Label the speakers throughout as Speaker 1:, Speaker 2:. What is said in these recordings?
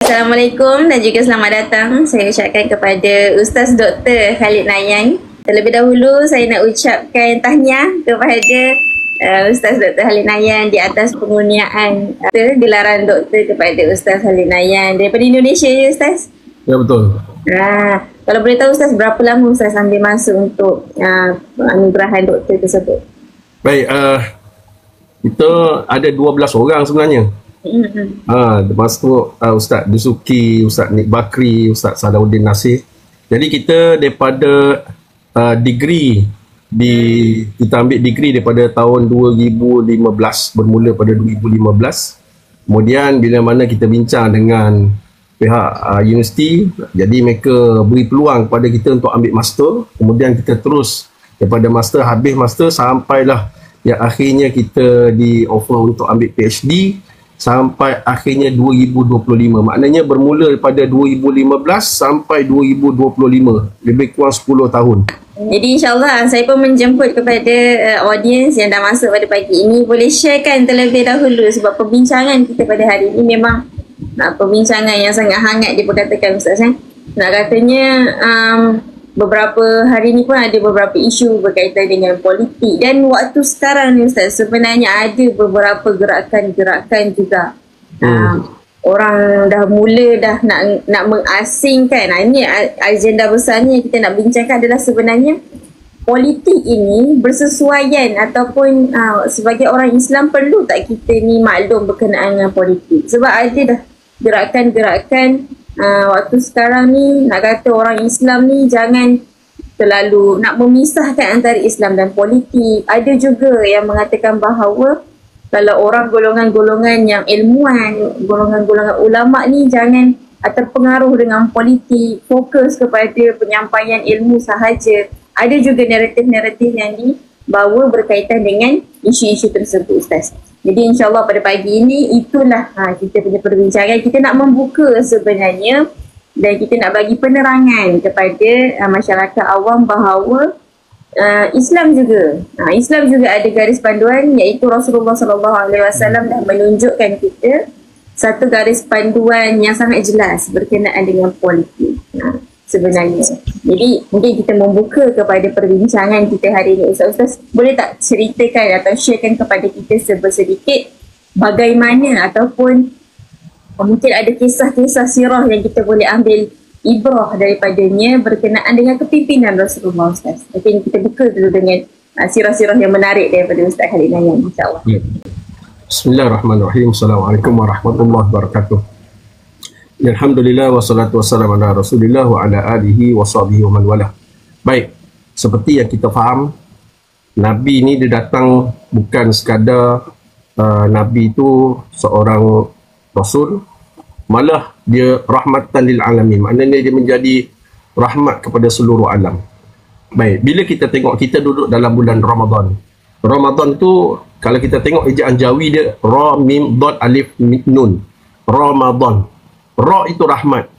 Speaker 1: Assalamualaikum dan juga selamat datang. Saya ucapkan kepada Ustaz Dr. Khalid Nayan. Terlebih dahulu saya nak ucapkan tahniah kepada Ustaz Dr. Khalid Nayan di atas pengurniaan gelaran doktor kepada Ustaz Khalid Nayan daripada Indonesia ya Ustaz?
Speaker 2: Ya betul.
Speaker 1: Kalau boleh tahu Ustaz, berapa lama Ustaz ambil masa untuk anugerahan doktor tersebut?
Speaker 2: Baik, kita ada 12 orang sebenarnya. Lepas tu Ustaz Dusuki, Ustaz Nik Bakri, Ustaz Salahuddin Nasir. Jadi kita daripada degree kita ambil degree daripada tahun 2015, bermula pada 2015. Kemudian bila mana kita bincang dengan pihak universiti, jadi mereka beri peluang kepada kita untuk ambil master. Kemudian kita terus daripada master, habis master sampailah yang akhirnya kita di offer untuk ambil PhD sampai akhirnya 2025. Maknanya bermula daripada 2015 sampai 2025, lebih kurang 10 tahun.
Speaker 1: Jadi insyaAllah saya pun menjemput kepada audiens yang dah masuk pada pagi ini, boleh sharekan terlebih dahulu sebab perbincangan kita pada hari ini memang perbincangan yang sangat hangat diperkatakan Ustaz. Nak katanya beberapa hari ni pun ada beberapa isu berkaitan dengan politik, dan waktu sekarang ni Ustaz sebenarnya ada beberapa gerakan-gerakan juga. Orang dah mula nak mengasingkan. Ini agenda besarnya yang kita nak bincangkan adalah sebenarnya politik ini bersesuaian ataupun sebagai orang Islam perlu tak kita ni maklum berkenaan dengan politik. Sebab ada dah gerakan-gerakan waktu sekarang ni nak kata orang Islam ni jangan terlalu nak memisahkan antara Islam dan politik. Ada juga yang mengatakan bahawa kalau orang golongan-golongan yang ilmuwan, golongan-golongan ulama ni jangan terpengaruh dengan politik, fokus kepada penyampaian ilmu sahaja. Ada juga naratif-naratif yang dibawa berkaitan dengan isu-isu tersebut Ustaz. Jadi insyaAllah pada pagi ini itulah kita punya perbincangan. Kita nak membuka sebenarnya dan kita nak bagi penerangan kepada masyarakat awam bahawa Islam juga ada garis panduan, iaitu Rasulullah SAW dah menunjukkan kita satu garis panduan yang sangat jelas berkenaan dengan politik sebenarnya. Jadi mungkin kita membuka kepada perbincangan kita hari ini. Ustaz boleh tak ceritakan atau sharekan kepada kita sedikit bagaimana ataupun mungkin ada kisah-kisah sirah yang kita boleh ambil ibrah daripadanya berkenaan dengan kepimpinan Rasulullah Ustaz. Mungkin kita buka dulu dengan sirah-sirah yang menarik daripada Ustaz Khalid Nayan, insyaAllah.
Speaker 2: Bismillahirrahmanirrahim. Assalamualaikum warahmatullahi wabarakatuh. Alhamdulillah wassalatu wassalamu ala Rasulillah wa ala alihi wa sahbihi wa man wala. Baik, seperti yang kita faham, Nabi ni dia datang bukan sekadar Nabi itu seorang Rasul, malah dia rahmatan lil alamin. Maknanya dia menjadi rahmat kepada seluruh alam. Baik, bila kita tengok kita duduk dalam bulan Ramadan. Ramadan tu kalau kita tengok ejaan Jawi dia ra mim dad alif nun. Ramadan. Ra itu rahmat,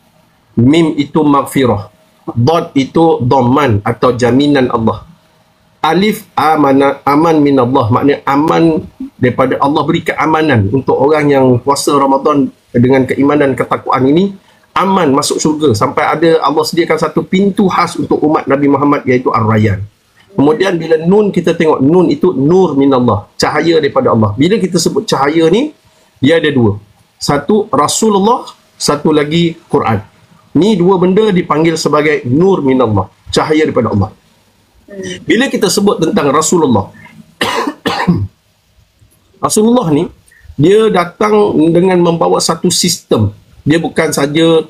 Speaker 2: mim itu maghfirah, dad itu dhaman atau jaminan Allah. Alif aman min Allah, maknanya aman daripada Allah, beri keamanan untuk orang yang puasa Ramadan dengan keimanan ketakwaan ini, aman masuk syurga. Sampai ada Allah sediakan satu pintu khas untuk umat Nabi Muhammad, iaitu Ar-Rayyan. Kemudian bila nun, kita tengok nun itu nur min Allah, cahaya daripada Allah. Bila kita sebut cahaya ni, dia ada dua. Satu Rasulullah, satu lagi Quran. Ni dua benda dipanggil sebagai nur min Allah, cahaya daripada Allah. Bila kita sebut tentang Rasulullah, Rasulullah ni dia datang dengan membawa satu sistem. Dia bukan saja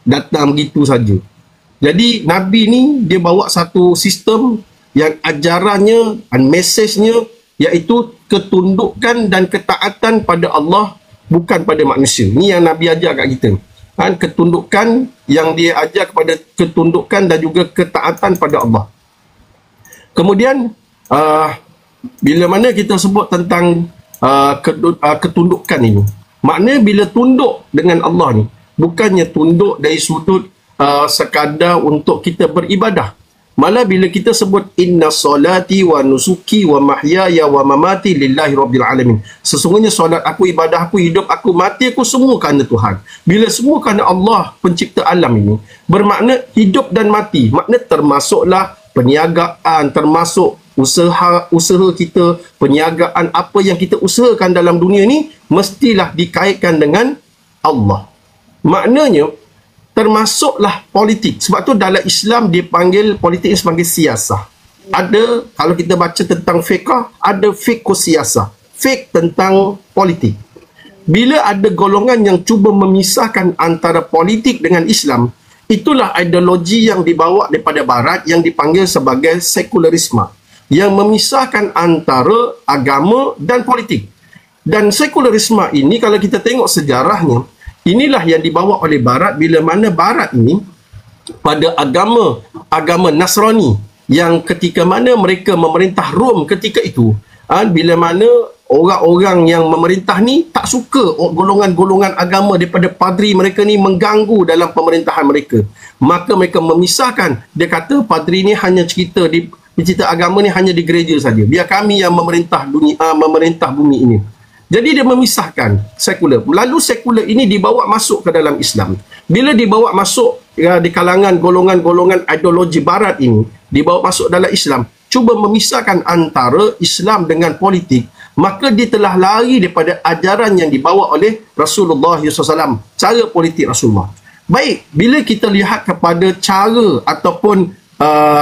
Speaker 2: datang begitu saja. Jadi Nabi ni dia bawa satu sistem yang ajarannya dan mesejnya iaitu ketundukan dan ketaatan pada Allah, bukan pada manusia. Ni yang Nabi ajar kat kita. Ketundukan yang dia ajar kepada ketundukan dan juga ketaatan pada Allah. Kemudian bila mana kita sebut tentang ketundukan ini, maknanya bila tunduk dengan Allah ni bukannya tunduk dari sudut sekadar untuk kita beribadah, Malah bila kita sebut inna solati wa nusuki wa mahyaya wa mamati lillahi rabbil alamin. Sesungguhnya solat aku, ibadah aku, hidup aku, mati aku semua kerana Tuhan. Bila semua kerana Allah pencipta alam ini, bermakna hidup dan mati. Makna termasuklah perniagaan, termasuk usaha kita, perniagaan apa yang kita usahakan dalam dunia ni mestilah dikaitkan dengan Allah. Maknanya termasuklah politik. Sebab tu dalam Islam dipanggil politik sebagai siasah. Ada, kalau kita baca tentang fiqh, ada fiqh siasah, fiqh tentang politik. Bila ada golongan yang cuba memisahkan antara politik dengan Islam, itulah ideologi yang dibawa daripada barat yang dipanggil sebagai sekularisme, yang memisahkan antara agama dan politik. Dan sekularisme ini kalau kita tengok sejarahnya, inilah yang dibawa oleh barat, bila mana barat ini pada agama Nasrani yang ketika mana mereka memerintah Rom ketika itu, bila mana orang-orang yang memerintah ni tak suka golongan-golongan agama daripada padri mereka ni mengganggu dalam pemerintahan mereka, maka mereka memisahkan. Dia kata padri ni hanya cerita agama ni hanya di gereja saja, biar kami yang memerintah dunia, memerintah bumi ini. Jadi dia memisahkan sekular. Lalu sekular ini dibawa masuk ke dalam Islam. Bila dibawa masuk di kalangan golongan-golongan ideologi barat ini, dibawa masuk dalam Islam, cuba memisahkan antara Islam dengan politik, maka dia telah lari daripada ajaran yang dibawa oleh Rasulullah SAW, cara politik Rasulullah. Baik, bila kita lihat kepada cara ataupun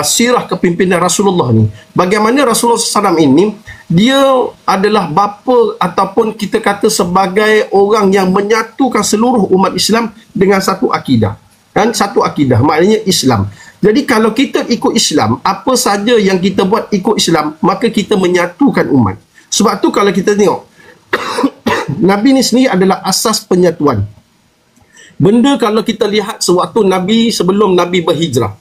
Speaker 2: sirah kepimpinan Rasulullah ni, bagaimana Rasulullah SAW ini, dia adalah bapa ataupun kita kata sebagai orang yang menyatukan seluruh umat Islam dengan satu akidah. Kan? Satu akidah, maknanya Islam. Jadi kalau kita ikut Islam, apa saja yang kita buat ikut Islam, maka kita menyatukan umat. Sebab tu kalau kita tengok, Nabi ni sendiri adalah asas penyatuan. Benda kalau kita lihat sewaktu Nabi sebelum Nabi berhijrah,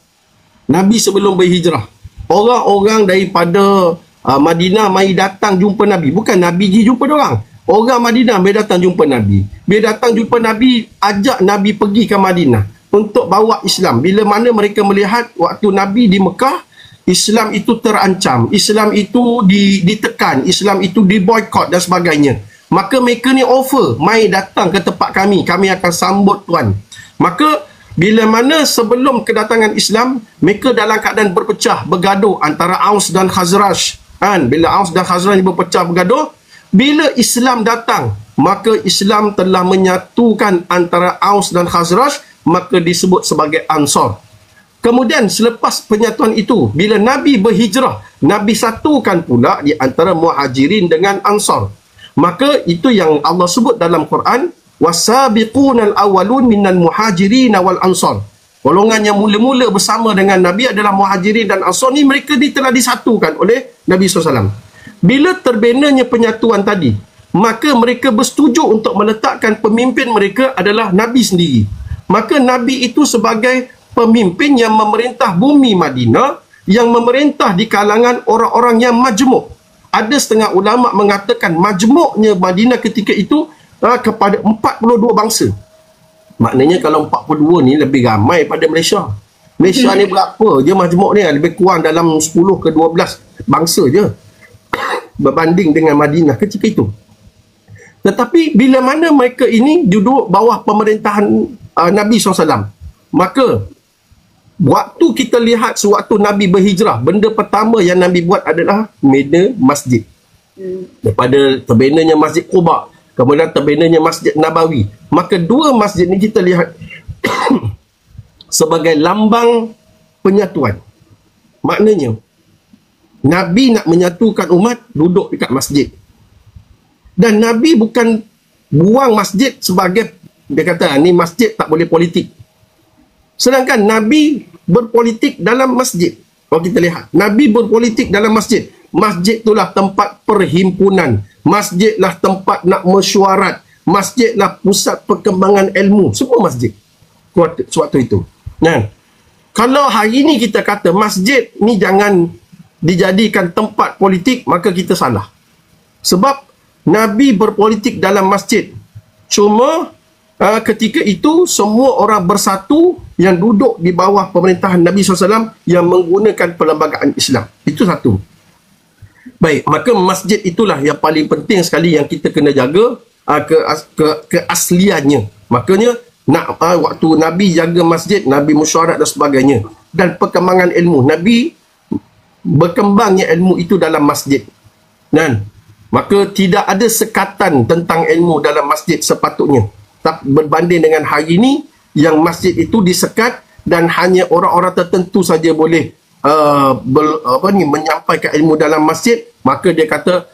Speaker 2: orang-orang daripada Madinah mai datang jumpa Nabi. Bukan Nabi pergi jumpa diorang. Orang Madinah mai datang jumpa Nabi. Bila datang jumpa Nabi, ajak Nabi pergi ke Madinah untuk bawa Islam. Bila mana mereka melihat waktu Nabi di Mekah, Islam itu terancam, Islam itu ditekan, Islam itu diboykot dan sebagainya, maka mereka ni offer, mai datang ke tempat kami akan sambut tuan. Maka bila mana sebelum kedatangan Islam, mereka dalam keadaan berpecah, bergaduh antara Aus dan Khazraj. Bila Aus dan Khazraj berpecah, bergaduh, bila Islam datang, maka Islam telah menyatukan antara Aus dan Khazraj, maka disebut sebagai Ansar. Kemudian selepas penyatuan itu, bila Nabi berhijrah, Nabi satukan pula di antara Muhajirin dengan Ansar. Maka itu yang Allah sebut dalam Quran, wasabiqunal awwalun minal muhajirin wal ansar. Golongan yang mula-mula bersama dengan Nabi adalah Muhajirin dan Ansar ni, mereka telah disatukan oleh Nabi SAW. Bila terbinanya penyatuan tadi, maka mereka bersetuju untuk meletakkan pemimpin mereka adalah Nabi sendiri. Maka Nabi itu sebagai pemimpin yang memerintah bumi Madinah, yang memerintah di kalangan orang-orang yang majmuk. Ada setengah ulama mengatakan majmuknya Madinah ketika itu kepada 42 bangsa. Maknanya kalau 42 ni lebih ramai pada Malaysia. Malaysia ni berapa je majmuk ni? Lebih kurang dalam 10 ke 12 bangsa je berbanding dengan Madinah ketika itu. Tetapi bila mana mereka ini duduk bawah pemerintahan Nabi SAW, maka waktu kita lihat sewaktu Nabi berhijrah, benda pertama yang Nabi buat adalah bina masjid. Daripada terbinanya Masjid Quba, kemudian terbinanya Masjid Nabawi, maka dua masjid ni kita lihat sebagai lambang penyatuan. Maknanya Nabi nak menyatukan umat, duduk dekat masjid. Dan Nabi bukan buang masjid sebagai, dia kata ni masjid tak boleh politik. Sedangkan Nabi berpolitik dalam masjid. Kalau kita lihat, Nabi berpolitik dalam masjid. Masjid itulah tempat perhimpunan. Masjidlah tempat nak mesyuarat. Masjidlah pusat perkembangan ilmu. Semua masjid sewaktu itu. Nah, kalau hari ni kita kata masjid ni jangan dijadikan tempat politik, maka kita salah. Sebab Nabi berpolitik dalam masjid. Cuma ketika itu semua orang bersatu yang duduk di bawah pemerintahan Nabi SAW yang menggunakan perlembagaan Islam. Itu satu. Baik, maka masjid itulah yang paling penting sekali yang kita kena jaga keasliannya. Makanya waktu Nabi jaga masjid, Nabi mesyuarat dan sebagainya. Dan perkembangan ilmu, Nabi berkembangnya ilmu itu dalam masjid. Dan maka tidak ada sekatan tentang ilmu dalam masjid sepatutnya. Berbanding dengan hari ini yang masjid itu disekat dan hanya orang-orang tertentu saja boleh menyampaikan ilmu dalam masjid, maka dia kata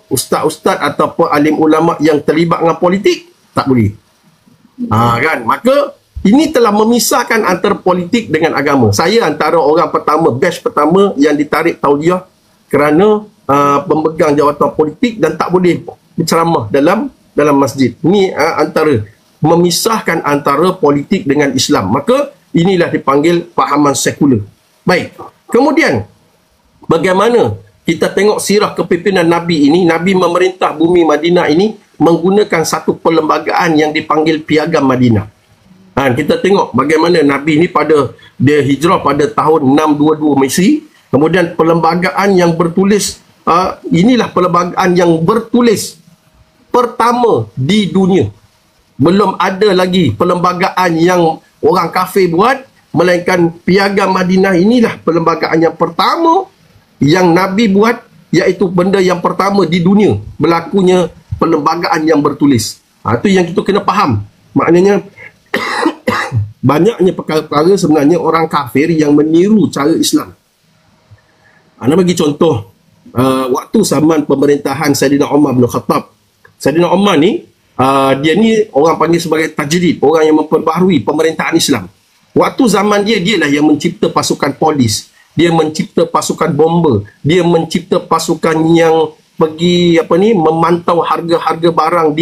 Speaker 2: ustaz-ustaz ataupun alim ulama yang terlibat dengan politik tak boleh. Kan? Maka ini telah memisahkan antara politik dengan agama. Saya antara orang pertama, batch pertama yang ditarik tauliah kerana pemegang jawatan politik dan tak boleh berceramah dalam masjid. Ini antara memisahkan antara politik dengan Islam. Maka inilah dipanggil fahaman sekular. Baik. Kemudian bagaimana kita tengok sirah kepimpinan Nabi ini? Nabi memerintah bumi Madinah ini menggunakan satu perlembagaan yang dipanggil Piagam Madinah. Kita tengok bagaimana Nabi ini dia hijrah pada tahun 622 Masehi. Kemudian perlembagaan yang bertulis, inilah perlembagaan yang bertulis pertama di dunia. Belum ada lagi perlembagaan yang orang kafir buat, melainkan Piagam Madinah inilah perlembagaan yang pertama yang Nabi buat, iaitu benda yang pertama di dunia berlakunya perlembagaan yang bertulis. Itu yang kita kena faham. Maknanya banyaknya perkara-perkara sebenarnya orang kafir yang meniru cara Islam. Anda bagi contoh, waktu zaman pemerintahan Saidina Umar bin Khattab. Saidina Umar ni, dia ni orang panggil sebagai tajdid, orang yang memperbaharui pemerintahan Islam. Waktu zaman dialah yang mencipta pasukan polis, dia mencipta pasukan bomber, dia mencipta pasukan yang pergi memantau harga-harga barang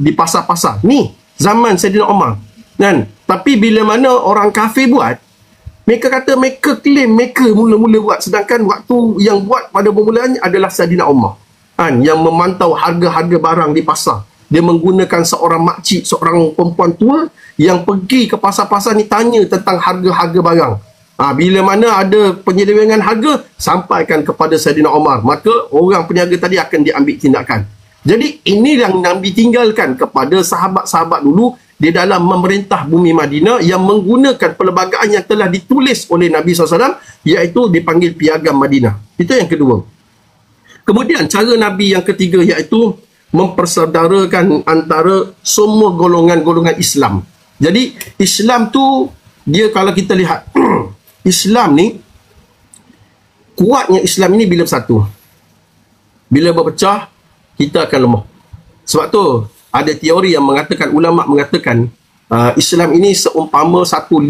Speaker 2: di pasar-pasar. Ni zaman Saidina Umar. Kan? Tapi bila mana orang kafir buat, mereka kata mereka claim mereka mula-mula buat, sedangkan waktu yang buat pada permulaannya adalah Saidina Umar. Kan? Yang memantau harga-harga barang di pasar. Dia menggunakan seorang makcik, seorang perempuan tua yang pergi ke pasar-pasar ni tanya tentang harga-harga barang. Bila mana ada penyelewengan harga, sampaikan kepada Saidina Umar. Maka orang peniaga tadi akan diambil tindakan. Jadi ini yang Nabi tinggalkan kepada sahabat-sahabat dulu di dalam memerintah bumi Madinah yang menggunakan perlembagaan yang telah ditulis oleh Nabi SAW, iaitu dipanggil Piagam Madinah. Itu yang kedua. Kemudian cara Nabi yang ketiga iaitu mempersaudarakan antara semua golongan-golongan Islam. Jadi Islam tu, dia kalau kita lihat Islam ni, kuatnya Islam ini bila bersatu. Bila berpecah, kita akan lemah. Sebab tu ada teori yang mengatakan, ulama mengatakan Islam ini seumpama satu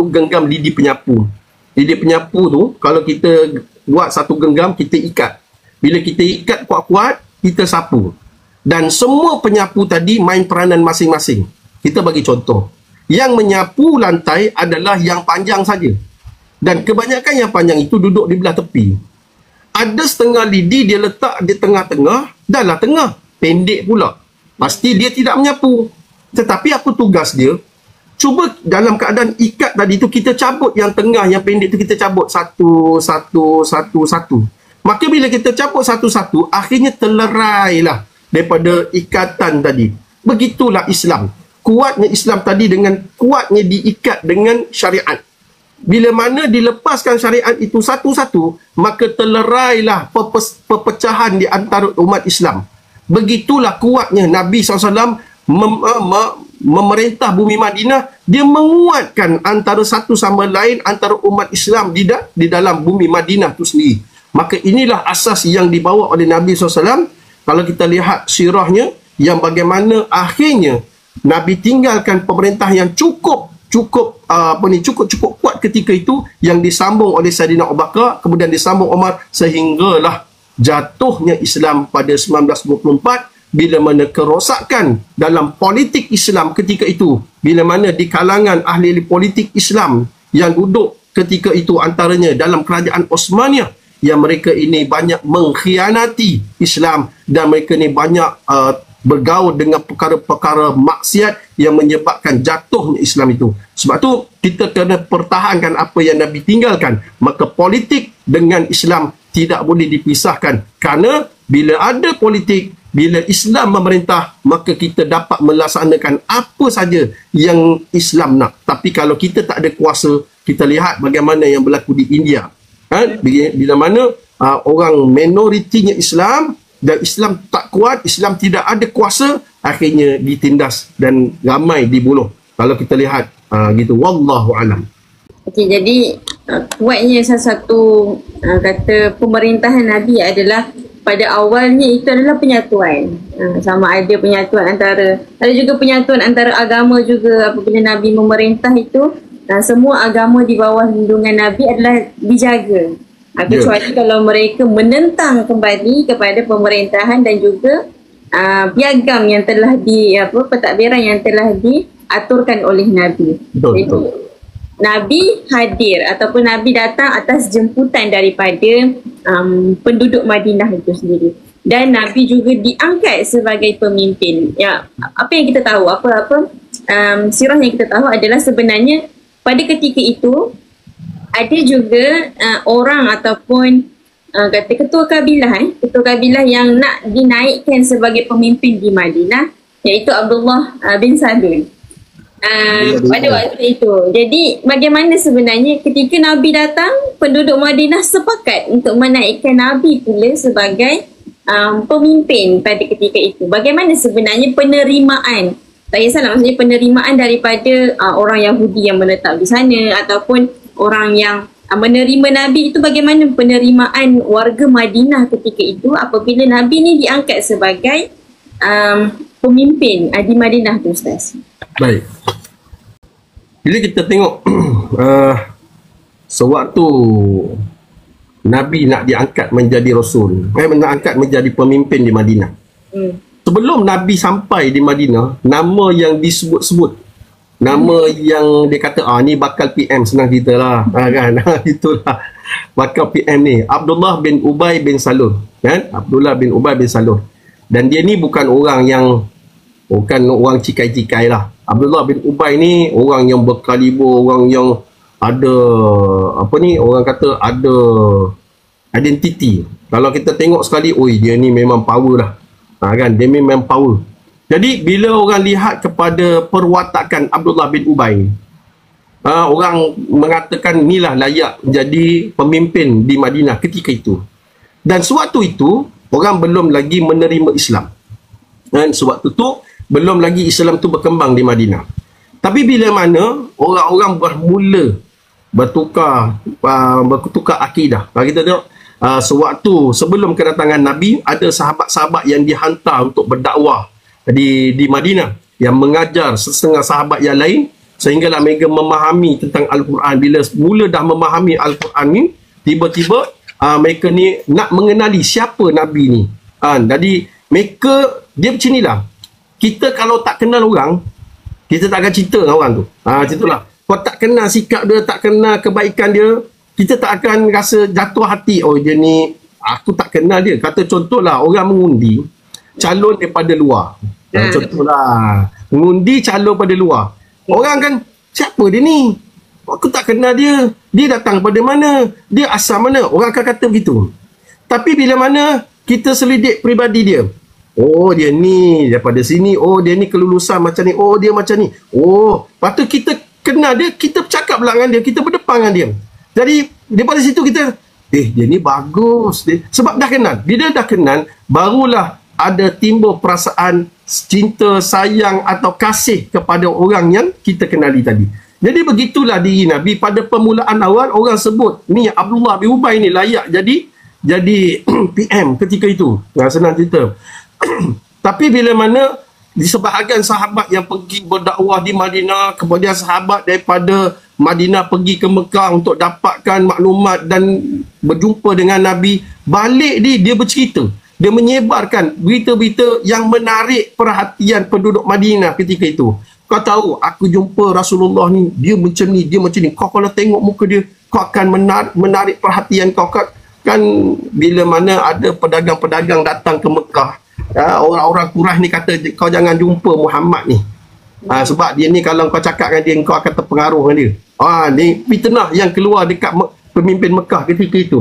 Speaker 2: genggam lidi penyapu. Lidi penyapu tu, kalau kita buat satu genggam, kita ikat. Bila kita ikat kuat-kuat, kita sapu. Dan semua penyapu tadi main peranan masing-masing. Kita bagi contoh. Yang menyapu lantai adalah yang panjang saja. Dan kebanyakan yang panjang itu duduk di belah tepi. Ada setengah lidi dia letak di tengah-tengah, dahlah tengah. Pendek pula. Pasti dia tidak menyapu. Tetapi apa tugas dia? Cuba dalam keadaan ikat tadi tu, kita cabut yang tengah, yang pendek tu kita cabut satu. Maka bila kita cabut satu-satu, akhirnya terlerailah daripada ikatan tadi. Begitulah Islam. Kuatnya Islam tadi dengan kuatnya diikat dengan syariat. Bila mana dilepaskan syariat itu satu-satu, maka terlerailah perpecahan di antara umat Islam. Begitulah kuatnya Nabi SAW memerintah bumi Madinah. Dia menguatkan antara satu sama lain, antara umat Islam di dalam bumi Madinah itu sendiri. Maka inilah asas yang dibawa oleh Nabi SAW. Kalau kita lihat sirahnya, yang bagaimana akhirnya Nabi tinggalkan pemerintah yang cukup kuat ketika itu, yang disambung oleh Saidina Abu Bakar, kemudian disambung Umar, sehinggalah jatuhnya Islam pada 1924, bila mana kerosakan dalam politik Islam ketika itu, bila mana di kalangan ahli politik Islam yang duduk ketika itu, antaranya dalam kerajaan Osmaniyah, yang mereka ini banyak mengkhianati Islam dan mereka ini banyak bergaul dengan perkara-perkara maksiat yang menyebabkan jatuhnya Islam itu. Sebab tu kita kena pertahankan apa yang Nabi tinggalkan. Maka politik dengan Islam tidak boleh dipisahkan, kerana bila ada politik, bila Islam memerintah, maka kita dapat melaksanakan apa saja yang Islam nak. Tapi kalau kita tak ada kuasa, kita lihat bagaimana yang berlaku di India. Bila mana orang minoritinya Islam dan Islam tak kuat, Islam tidak ada kuasa, akhirnya ditindas dan ramai dibunuh. Kalau kita lihat gitu, wallahu alam.
Speaker 1: Okey, jadi kuatnya salah satu kata pemerintahan Nabi adalah pada awalnya itu adalah penyatuan. Sama ada penyatuan antara, ada juga penyatuan antara agama juga. Apabila Nabi memerintah itu, semua agama di bawah lindungan Nabi adalah dijaga. Kecuali kalau mereka menentang kembali kepada pemerintahan dan juga piagam yang telah pentadbiran yang telah diaturkan oleh Nabi. Betul. Nabi hadir ataupun Nabi datang atas jemputan daripada penduduk Madinah itu sendiri. Dan Nabi juga diangkat sebagai pemimpin. Ya, apa yang kita tahu, sirah yang kita tahu adalah sebenarnya pada ketika itu ada juga orang ataupun kata ketua kabilah yang nak dinaikkan sebagai pemimpin di Madinah, iaitu Abdullah bin Salul. Pada waktu itu. Jadi bagaimana sebenarnya ketika Nabi datang, penduduk Madinah sepakat untuk menaikkan Nabi pula sebagai pemimpin pada ketika itu. Bagaimana sebenarnya penerimaan, tak kisahlah maksudnya penerimaan daripada orang Yahudi yang menetap di sana ataupun orang yang menerima Nabi itu, bagaimana penerimaan warga Madinah ketika itu apabila Nabi ni diangkat sebagai pemimpin di Madinah tu, Ustaz? Baik.
Speaker 2: Bila kita tengok sewaktu Nabi nak diangkat menjadi Rasul, nak angkat menjadi pemimpin di Madinah. Sebelum Nabi sampai di Madinah, nama yang disebut-sebut, nama yang dia kata, ni bakal PM, senang cerita lah. Kan? Itulah bakal PM ni. Abdullah bin Ubay bin Salul. Kan? Abdullah bin Ubay bin Salul. Dan dia ni bukan orang cikai-cikai lah. Abdullah bin Ubay ni orang yang berkaliber, orang yang ada orang kata ada identiti. Kalau kita tengok sekali, dia ni memang power lah. Kan, dia memang power. Jadi bila orang lihat kepada perwatakan Abdullah bin Ubay, orang mengatakan inilah layak jadi pemimpin di Madinah ketika itu. Dan sewaktu itu orang belum lagi menerima Islam. Dan sewaktu tu belum lagi Islam tu berkembang di Madinah. Tapi bila mana orang-orang bermula bertukar akidah. Kalau kita tengok sewaktu sebelum kedatangan Nabi, ada sahabat-sahabat yang dihantar untuk berdakwah di Madinah, yang mengajar setengah sahabat yang lain, sehinggalah mereka memahami tentang Al-Quran. Bila mula dah memahami Al-Quran ni, tiba-tiba mereka ni nak mengenali siapa Nabi ni. Jadi mereka, dia macam inilah. Kita kalau tak kenal orang, kita tak akan cerita dengan orang tu. Itulah. Kalau tak kenal sikap dia, tak kenal kebaikan dia, kita tak akan rasa jatuh hati. Dia ni, aku tak kenal dia. Kata contohlah, orang mengundi calon daripada luar. Contohlah, mengundi calon pada luar. Orang kan, siapa dia ni? Aku tak kenal dia. Dia datang pada mana? Dia asal mana? Orang akan kata begitu. Tapi bila mana kita selidik peribadi dia, dia ni daripada sini, dia ni kelulusan macam ni, dia macam ni, lepas tu kita kenal dia, kita bercakap dengan dia, kita berdepan dengan dia. Jadi daripada situ kita, dia ni bagus dia. Sebab dah kenal. Bila dah kenal, barulah ada timbul perasaan cinta, sayang atau kasih kepada orang yang kita kenali tadi. Jadi begitulah diri Nabi. Pada permulaan awal, orang sebut ni Abdullah bin Ubay ni layak jadi PM ketika itu. Senang cerita. Tapi bila mana di sebahagian sahabat yang pergi berdakwah di Madinah, kemudian sahabat daripada Madinah pergi ke Mekah untuk dapatkan maklumat dan berjumpa dengan Nabi, balik dia bercerita, dia menyebarkan berita-berita yang menarik perhatian penduduk Madinah ketika itu. Kau tahu, aku jumpa Rasulullah ni, dia macam ni, dia macam ni. Kau kalau tengok muka dia, kau akan menarik perhatian kau. Kan bila mana ada pedagang-pedagang datang ke Mekah, orang-orang Quraisy ni kata kau jangan jumpa Muhammad ni. Sebab dia ni kalau kau cakap dengan dia, kau akan terpengaruh dengan dia. Ni fitnah yang keluar dekat pemimpin Mekah ketika itu.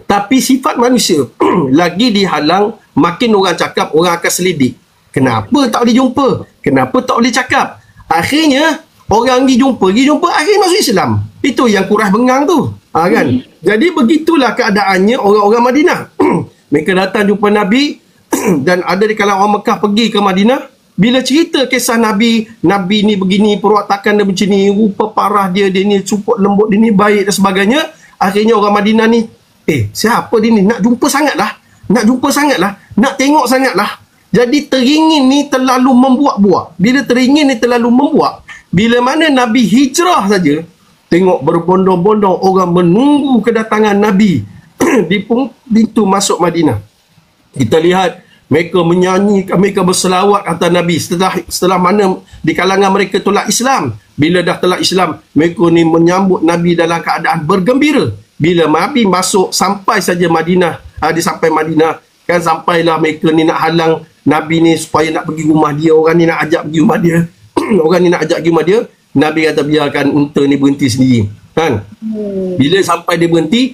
Speaker 2: Tapi sifat manusia lagi dihalang, makin orang cakap, orang akan selidik. Kenapa tak boleh jumpa? Kenapa tak boleh cakap? Akhirnya orang pergi jumpa, akhirnya masuk Islam. Itu yang Quraisy bengang tu. Kan? Jadi begitulah keadaannya orang-orang Madinah. Mereka datang jumpa Nabi dan ada di kalangan orang Mekah pergi ke Madinah. Bila cerita kisah Nabi ni begini, perwatakan dia macam ni, rupa parah dia ni suput lembut, dia ni baik dan sebagainya. Akhirnya orang Madinah ni, siapa dia ni? Nak jumpa sangatlah. Nak tengok sangatlah. Jadi teringin ni terlalu membuak-buak. Bila teringin ni terlalu membuak, bila mana Nabi hijrah saja, tengok berbondong-bondong orang menunggu kedatangan Nabi di pintu masuk Madinah. Kita lihat mereka menyanyi, mereka berselawat atas Nabi setelah mana di kalangan mereka tolak Islam. Bila dah tolak Islam, mereka ni menyambut Nabi dalam keadaan bergembira. Bila Nabi masuk sampai saja Madinah, dia sampai Madinah, kan sampailah mereka ni nak halang Nabi ni supaya nak pergi rumah dia. Orang ni nak ajak pergi rumah dia. Orang ni nak ajak pergi rumah dia. Nabi kata biarkan unta ni berhenti sendiri. Kan? Bila sampai dia berhenti,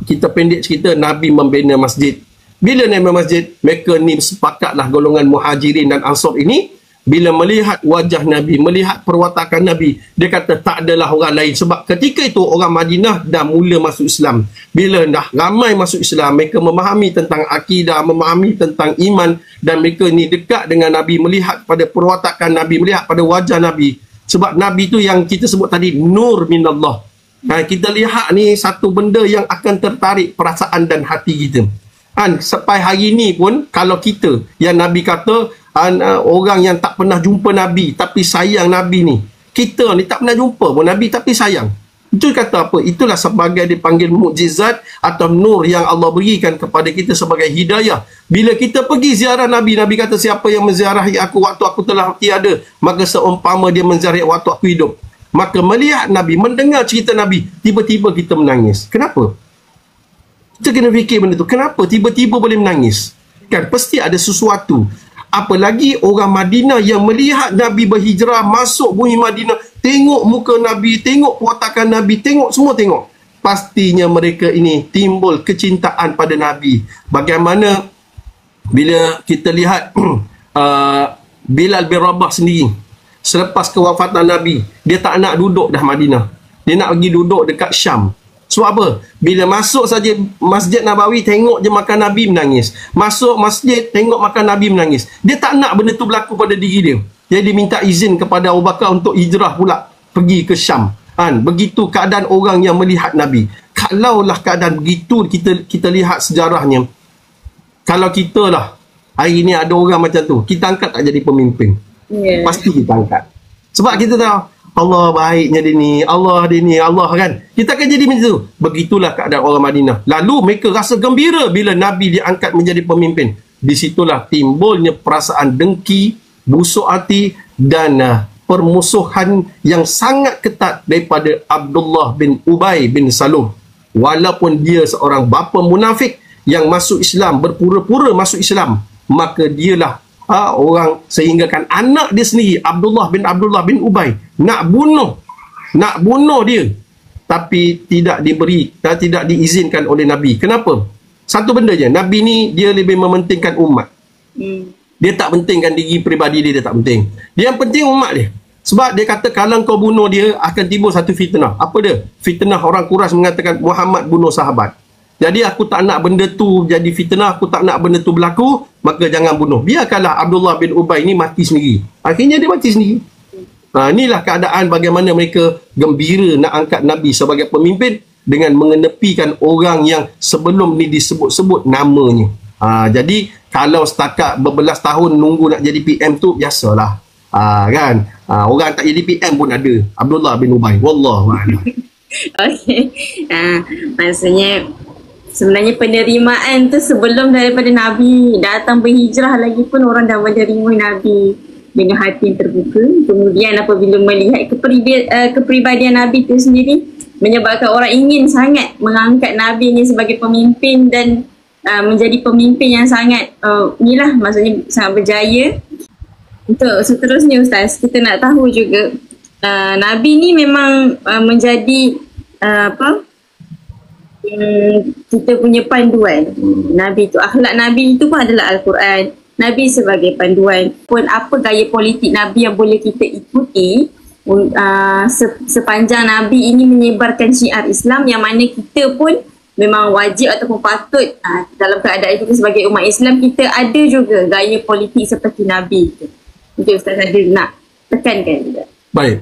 Speaker 2: kita pendek cerita, Nabi membina masjid. Bila Nabi masjid, mereka ni sepakatlah golongan Muhajirin dan Ansar ini. Bila melihat wajah Nabi, melihat perwatakan Nabi, dia kata tak adalah orang lain. Sebab ketika itu orang Madinah dah mula masuk Islam. Bila dah ramai masuk Islam, mereka memahami tentang akidah, memahami tentang iman, dan mereka ni dekat dengan Nabi, melihat pada perwatakan Nabi, melihat pada wajah Nabi. Sebab Nabi tu yang kita sebut tadi, nur minallah. Kita lihat ni satu benda yang akan tertarik perasaan dan hati kita. Sampai hari ni pun, kalau kita yang Nabi kata orang yang tak pernah jumpa Nabi tapi sayang Nabi ni, kita ni tak pernah jumpa pun Nabi tapi sayang, itu kata apa? Itulah sebagai dipanggil mukjizat atau nur yang Allah berikan kepada kita sebagai hidayah. Bila kita pergi ziarah Nabi, Nabi kata siapa yang menziarahi aku waktu aku telah tiada, maka seumpama dia menziarahi waktu aku hidup. Maka melihat Nabi, mendengar cerita Nabi, tiba-tiba kita menangis. Kenapa? Kita kena fikir benda tu. Kenapa tiba-tiba boleh menangis? Kan pasti ada sesuatu. Apalagi orang Madinah yang melihat Nabi berhijrah masuk bumi Madinah, tengok muka Nabi, tengok perwatakan Nabi, tengok semua tengok. Pastinya mereka ini timbul kecintaan pada Nabi. Bagaimana bila kita lihat Bilal bin Rabah sendiri, selepas kewafatan Nabi, dia tak nak duduk dah Madinah. Dia nak pergi duduk dekat Syam. Sebab apa? Bila masuk saja Masjid Nabawi, tengok je makan Nabi, menangis. Masuk masjid, tengok makan Nabi, menangis. Dia tak nak benda tu berlaku pada diri dia. Jadi dia minta izin kepada Abu Bakar untuk hijrah pula, pergi ke Syam. Begitu keadaan orang yang melihat Nabi. Kalaulah keadaan begitu, kita lihat sejarahnya. Kalau kita lah hari ni ada orang macam tu, kita angkat tak jadi pemimpin? Pasti kita angkat. Sebab kita tahu Allah baiknya dia ni, Allah kan. Kita akan jadi macam tu. Begitulah keadaan orang Madinah. Lalu mereka rasa gembira bila Nabi diangkat menjadi pemimpin. Di situlah timbulnya perasaan dengki, busuk hati dan permusuhan yang sangat ketat daripada Abdullah bin Ubay bin Salul. Walaupun dia seorang bapa munafik yang masuk Islam, berpura-pura masuk Islam, maka dialah orang sehinggakan anak dia sendiri, Abdullah bin Ubay, nak bunuh dia, tapi tidak diizinkan oleh Nabi. Kenapa? Satu benda je, Nabi ni dia lebih mementingkan umat. Dia tak pentingkan diri peribadi dia tak penting. Dia yang penting umat dia. Sebab dia kata kalau kau bunuh dia akan timbul satu fitnah. Apa dia? Fitnah orang Quraisy mengatakan Muhammad bunuh sahabat. Jadi aku tak nak benda tu jadi fitnah, aku tak nak benda tu berlaku, maka jangan bunuh. Biarkanlah Abdullah bin Ubay ni mati sendiri. Akhirnya dia mati sendiri. Inilah keadaan bagaimana mereka gembira nak angkat Nabi sebagai pemimpin dengan mengenepikan orang yang sebelum ni disebut-sebut namanya. Jadi kalau setakat berbelas tahun nunggu nak jadi PM tu biasalah. Kan? Orang tak jadi PM pun ada. Abdullah bin Ubay. Wallahualam.
Speaker 1: Okey. Maksudnya sebenarnya penerimaan tu sebelum daripada Nabi datang berhijrah lagi pun orang dah menerima Nabi dengan hati yang terbuka. Kemudian apabila melihat kepribadian Nabi tu sendiri menyebabkan orang ingin sangat mengangkat Nabi ni sebagai pemimpin dan menjadi pemimpin yang sangat inilah maksudnya sangat berjaya. Untuk seterusnya Ustaz, kita nak tahu juga Nabi ni memang menjadi kita punya panduan. Nabi tu, akhlak Nabi itu pun adalah Al-Quran. Nabi sebagai panduan. Pun apa gaya politik Nabi yang boleh kita ikuti sepanjang Nabi ini menyebarkan syiar Islam, yang mana kita pun memang wajib ataupun patut dalam keadaan kita sebagai umat Islam, kita ada juga gaya politik seperti Nabi itu. Mungkin Ustaz ada nak tekankan juga.
Speaker 2: Baik.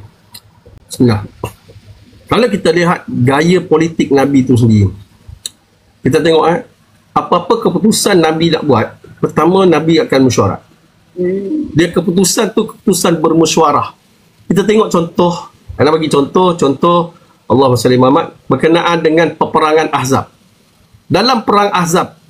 Speaker 2: Bismillah. Kalau kita lihat gaya politik Nabi itu sendiri, kita tengok apa-apa keputusan Nabi nak buat, pertama Nabi akan mesyuarat. Dia keputusan tu keputusan bermesyuarah. Kita tengok contoh, nak bagi contoh Allahumma salli Muhammad berkenaan dengan peperangan Ahzab. Dalam perang Ahzab,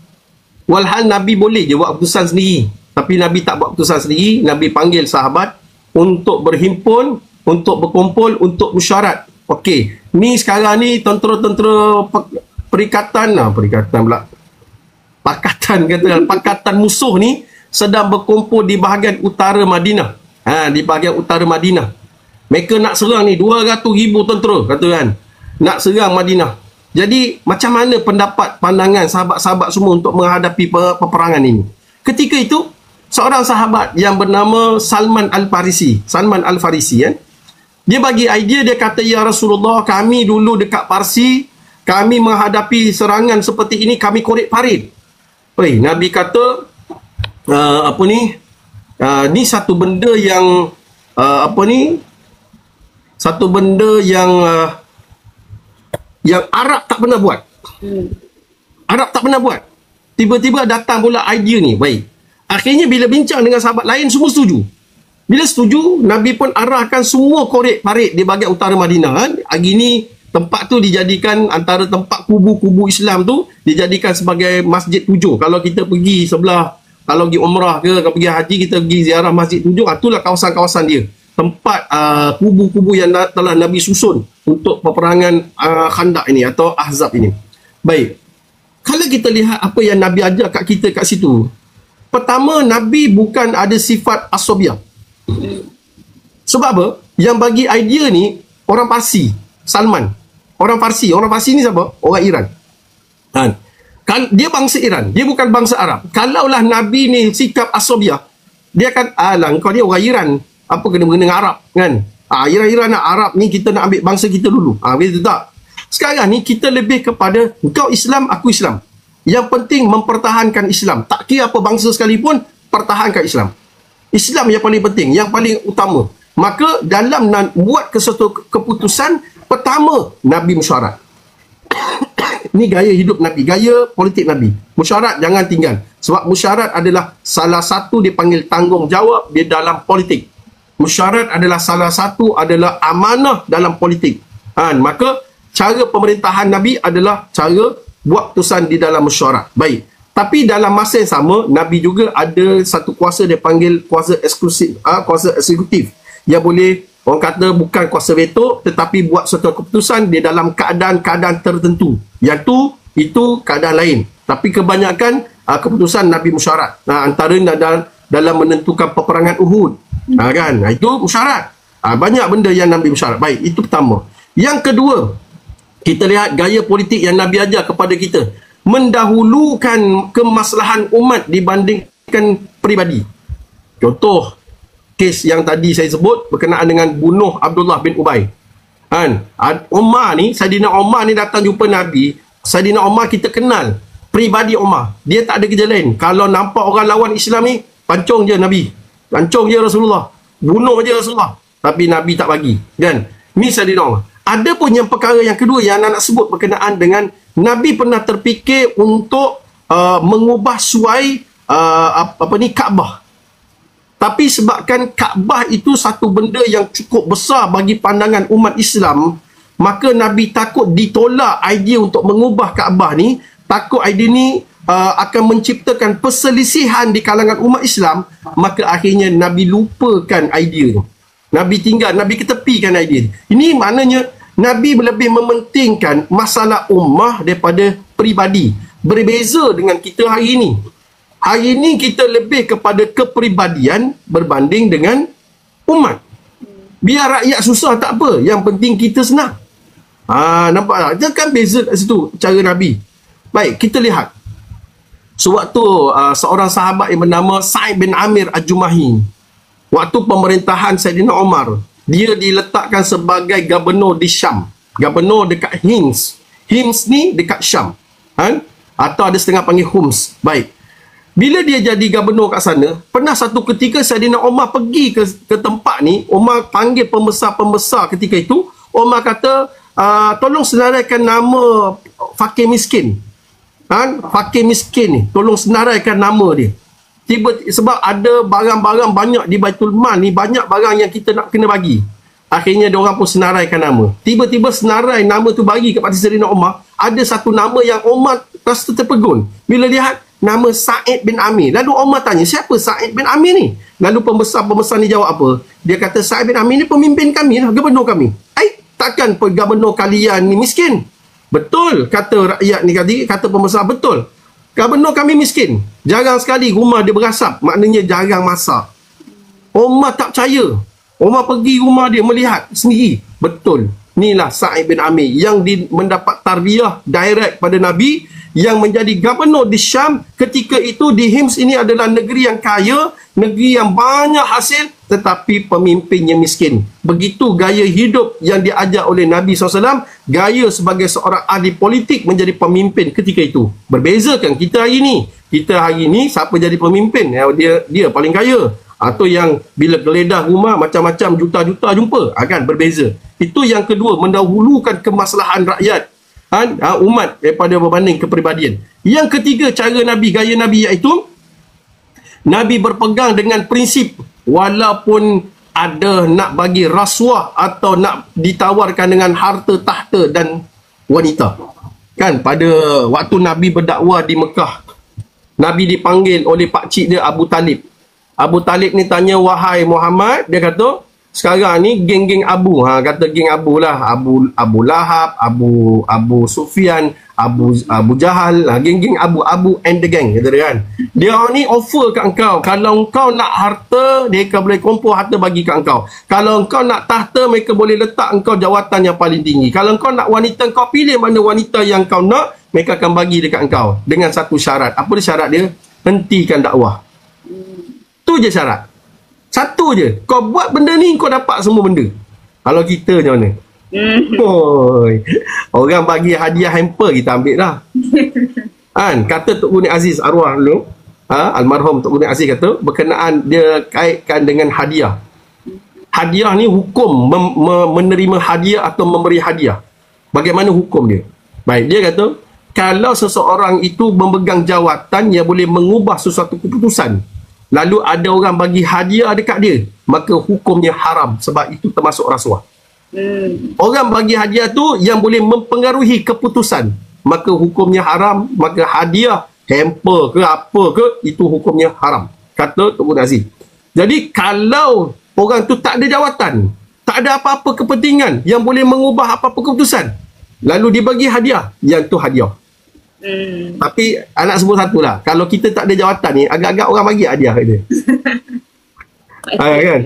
Speaker 2: walhal Nabi boleh je buat keputusan sendiri, tapi Nabi tak buat keputusan sendiri. Nabi panggil sahabat untuk berhimpun, untuk berkumpul, untuk mesyuarat. Okey, ni sekarang ni tentera-tentera pakatan musuh ni sedang berkumpul di bahagian utara Madinah. Di bahagian utara Madinah. Mereka nak serang ni 200,000 tentera, kata kan. Nak serang Madinah. Jadi macam mana pandangan sahabat-sahabat semua untuk menghadapi peperangan ini? Ketika itu seorang sahabat yang bernama Salman Al-Farisi kan, dia bagi idea, dia kata, ya Rasulullah, kami dulu dekat Parsi, kami menghadapi serangan seperti ini, kami korek parit. Nabi kata, ni satu benda yang satu benda yang Arab tak pernah buat. Arab tak pernah buat. Tiba-tiba datang pula idea ni. Baik. Akhirnya bila bincang dengan sahabat lain, semua setuju. Bila setuju, Nabi pun arahkan semua korek parit di bahagian utara Madinah. Hari ni tempat tu dijadikan antara tempat kubu-kubu Islam tu, dijadikan sebagai Masjid 7. Kalau kita pergi sebelah, kalau pergi umrah ke, kalau pergi haji, kita pergi ziarah Masjid 7, itulah kawasan-kawasan dia. Tempat kubu-kubu yang telah Nabi susun untuk peperangan Khandaq ini atau Ahzab ini. Baik. Kalau kita lihat apa yang Nabi ajar kat kita kat situ, pertama, Nabi bukan ada sifat asobiah. Sebab apa? Yang bagi idea ni orang Parsi, Salman. Orang Parsi ni siapa? Orang Iran. Dia bangsa Iran, dia bukan bangsa Arab. Kalaulah Nabi ni sikap asobiah, dia akan, kau dia orang Iran, apa kena-kena dengan Arab kan? Iran nak Arab ni, kita nak ambil bangsa kita dulu. Begitu tak? Sekarang ni kita lebih kepada kau Islam, aku Islam. Yang penting mempertahankan Islam. Tak kira apa bangsa sekalipun, pertahankan Islam. Islam yang paling penting, yang paling utama. Maka dalam buat sesuatu keputusan, pertama Nabi mesyuarat. Ini gaya hidup Nabi, gaya politik Nabi. Mesyuarat jangan tinggal. Sebab mesyuarat adalah salah satu dipanggil tanggungjawab di dalam politik. Mesyuarat adalah salah satu adalah amanah dalam politik. Maka cara pemerintahan Nabi adalah cara buat keputusan di dalam mesyuarat. Baik. Tapi dalam masa yang sama, Nabi juga ada satu kuasa dia panggil kuasa eksklusif, kuasa eksekutif. Yang boleh, orang kata bukan kuasa veto, tetapi buat suatu keputusan di dalam keadaan-keadaan tertentu. Yang itu keadaan lain. Tapi kebanyakan keputusan Nabi mesyuarat. Antara dalam menentukan peperangan Uhud. Kan? Itu mesyuarat. Banyak benda yang Nabi mesyuarat. Baik, itu pertama. Yang kedua, kita lihat gaya politik yang Nabi ajar kepada kita. Mendahulukan kemaslahan umat dibandingkan peribadi. Contoh kes yang tadi saya sebut berkenaan dengan bunuh Abdullah bin Ubay. Saidina Umar ni datang jumpa Nabi. Saidina Umar kita kenal peribadi Umar. Dia tak ada kerja lain. Kalau nampak orang lawan Islam ni, pancung je Nabi. Pancung je Rasulullah. Bunuh je Rasulullah. Tapi Nabi tak bagi. Kan? Ni Saidina Umar. Ada pun yang perkara yang kedua yang nak sebut berkenaan dengan Nabi pernah terfikir untuk mengubah suai Kaabah. Tapi sebabkan Kaabah itu satu benda yang cukup besar bagi pandangan umat Islam, maka Nabi takut ditolak idea untuk mengubah Kaabah ni, takut idea ni akan menciptakan perselisihan di kalangan umat Islam, maka akhirnya Nabi lupakan idea tu. Nabi ketepikan idea. Ini maknanya Nabi lebih mementingkan masalah ummah daripada peribadi. berbeza dengan kita hari ini. Hari ini kita lebih kepada kepribadian berbanding dengan umat. Biar rakyat susah tak apa, yang penting kita senang. Nampak tak? Dia kan beza kat situ cara Nabi. Baik, kita lihat. Sewaktu seorang sahabat yang bernama Sa'id bin Amir Al-Jumahi, waktu pemerintahan Saidina Umar, dia diletakkan sebagai gubernur di Syam. Gubernur dekat Hims. Hims ni dekat Syam. Atau ada setengah panggil Hums. Baik. Bila dia jadi gubernur kat sana, pernah satu ketika Saidina Umar pergi ke tempat ni, Umar panggil pembesar-pembesar ketika itu, Umar kata, tolong senaraikan nama fakir miskin. Fakir miskin ni, tolong senaraikan nama dia. Sebab ada barang-barang banyak di Baitul Mal ni, banyak barang yang kita nak kena bagi. Akhirnya diorang pun senaraikan nama. Tiba-tiba senarai nama tu bagi kepada Saidina Umar. Ada satu nama yang Umar rasa terpegun. Bila lihat nama Sa'id bin Amir. Lalu Umar tanya, siapa Sa'id bin Amir ni? Lalu pembesar-pembesar ni jawab apa? Dia kata, Sa'id bin Amir ni pemimpin kami lah, gubernur kami. Takkan gubernur kalian ni miskin? Betul, kata rakyat ni tadi, kata pembesar, betul. Gubernur kami miskin. Jarang sekali rumah dia berasap. Maknanya jarang masak. Umar tak percaya. Umar pergi rumah dia melihat sendiri. Betul. Inilah Sa'id bin Amir yang mendapat tarbiyah direct pada Nabi, yang menjadi gubernur di Syam. Ketika itu di Hims ini adalah negeri yang kaya, negeri yang banyak hasil, tetapi pemimpinnya miskin. Begitu gaya hidup yang diajar oleh Nabi SAW, gaya sebagai seorang ahli politik menjadi pemimpin ketika itu. Berbezakan kita hari ini. Kita hari ini siapa jadi pemimpin? Dia paling kaya. Atau yang bila geledah rumah macam-macam juta-juta jumpa, akan berbeza. Itu yang kedua, mendahulukan kemaslahan rakyat, umat daripada berbanding kepribadian. Yang ketiga cara Nabi, gaya Nabi, iaitu Nabi berpegang dengan prinsip, walaupun ada nak bagi rasuah atau nak ditawarkan dengan harta tahta dan wanita. Kan pada waktu Nabi berdakwah di Mekah, Nabi dipanggil oleh pakcik dia Abu Talib. Abu Talib ni tanya, wahai Muhammad, dia kata, sekarang ni geng-geng Abu, kata geng Abu lah, Abu Lahab, Abu Sufyan, Abu Jahal, geng-geng Abu and the gang, kata dia kan. Dia ni offer kat engkau, kalau engkau nak harta, mereka boleh kumpul harta bagi kat engkau. Kalau engkau nak tahta, mereka boleh letak engkau jawatan yang paling tinggi. Kalau engkau nak wanita, engkau pilih mana wanita yang kau nak, mereka akan bagi dekat engkau. Dengan satu syarat. Apa dia syarat dia? Hentikan dakwah. Tu je syarat. Satu je. Kau buat benda ni, kau dapat semua benda. Kalau kita macam mana? Orang bagi hadiah hamper, kita ambil lah. Kata Tok Guni Aziz arwah dulu, almarhum Tok Guni Aziz kata, berkenaan dia kaitkan dengan hadiah. Hadiah ni hukum menerima hadiah atau memberi hadiah. Bagaimana hukum dia? Baik, dia kata, kalau seseorang itu memegang jawatan yang boleh mengubah sesuatu keputusan, lalu ada orang bagi hadiah dekat dia, maka hukumnya haram, sebab itu termasuk rasuah. Orang bagi hadiah tu yang boleh mempengaruhi keputusan, maka hukumnya haram. Maka hadiah hamper ke apa ke, itu hukumnya haram, kata Tok Guni Aziz. Jadi kalau orang tu tak ada jawatan, tak ada apa-apa kepentingan yang boleh mengubah apa-apa keputusan, lalu dibagi hadiah, yang tu hadiah. Tapi anak sebut satu lah, kalau kita tak ada jawatan ni, agak-agak orang bagi hadiah kat dia. Kan?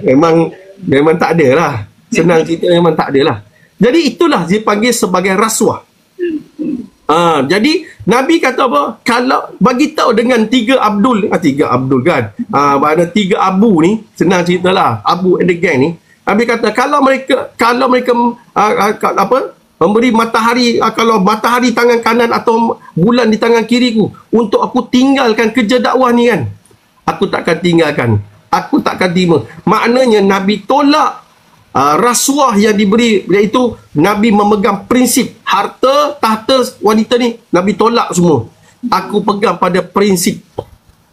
Speaker 2: Memang tak ada lah. Senang cerita, memang tak ada lah. Jadi itulah dipanggil sebagai rasuah. Jadi Nabi kata apa? Kalau bagi tahu dengan tiga Abdul kan, ada tiga Abu ni, senang cerita lah, Abu and the gang ni. Nabi kata kalau mereka memberi matahari, kalau matahari tangan kanan atau bulan di tangan kiriku, untuk aku tinggalkan kerja dakwah ni kan, aku takkan tinggalkan, aku takkan terima. Maknanya Nabi tolak rasuah yang diberi, iaitu Nabi memegang prinsip harta, tahta, wanita ni, Nabi tolak semua. Aku pegang pada prinsip.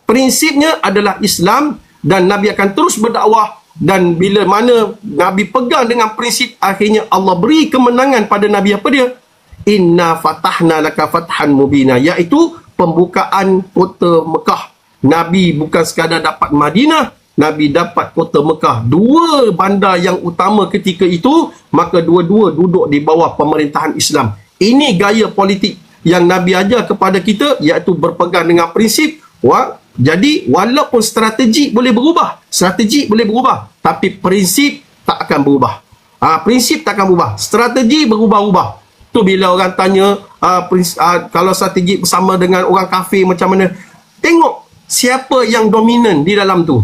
Speaker 2: Prinsipnya adalah Islam, dan Nabi akan terus berdakwah. Dan bila mana Nabi pegang dengan prinsip, akhirnya Allah beri kemenangan pada Nabi. Apa dia? Inna fatahna laka fathan mubina, iaitu pembukaan kota Mekah. Nabi bukan sekadar dapat Madinah, Nabi dapat kota Mekah, dua bandar yang utama ketika itu, maka dua-dua duduk di bawah pemerintahan Islam. Ini gaya politik yang Nabi ajar kepada kita, iaitu berpegang dengan prinsip. Jadi walaupun strategi boleh berubah, tapi prinsip tak akan berubah. Prinsip tak akan berubah, strategi berubah-ubah. Tu bila orang tanya kalau strategi bersama dengan orang kafir macam mana, tengok siapa yang dominan di dalam tu.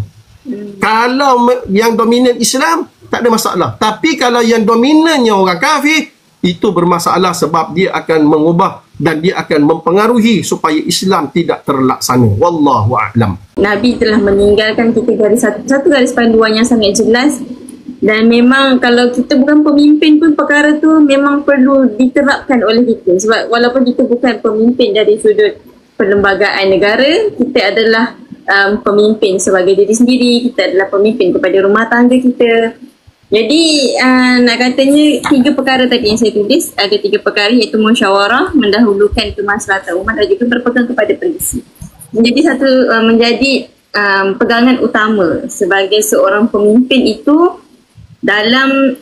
Speaker 2: Kalau yang dominan Islam, tak ada masalah. Tapi kalau yang dominannya orang kafir, itu bermasalah sebab dia akan mengubah dan dia akan mempengaruhi supaya Islam tidak terlaksana. Wallahu a'lam.
Speaker 1: Nabi telah meninggalkan kita satu garis panduan yang sangat jelas, dan memang kalau kita bukan pemimpin pun perkara tu memang perlu diterapkan oleh kita. Sebab walaupun kita bukan pemimpin dari sudut perlembagaan negara, kita adalah pemimpin sebagai diri sendiri, kita adalah pemimpin kepada rumah tangga kita. Jadi nak katanya 3 perkara tadi yang saya tulis, ada 3 perkara, iaitu musyawarah, mendahulukan kemaslahatan umat, dan juga berpegang kepada prinsip. Menjadi pegangan utama sebagai seorang pemimpin itu dalam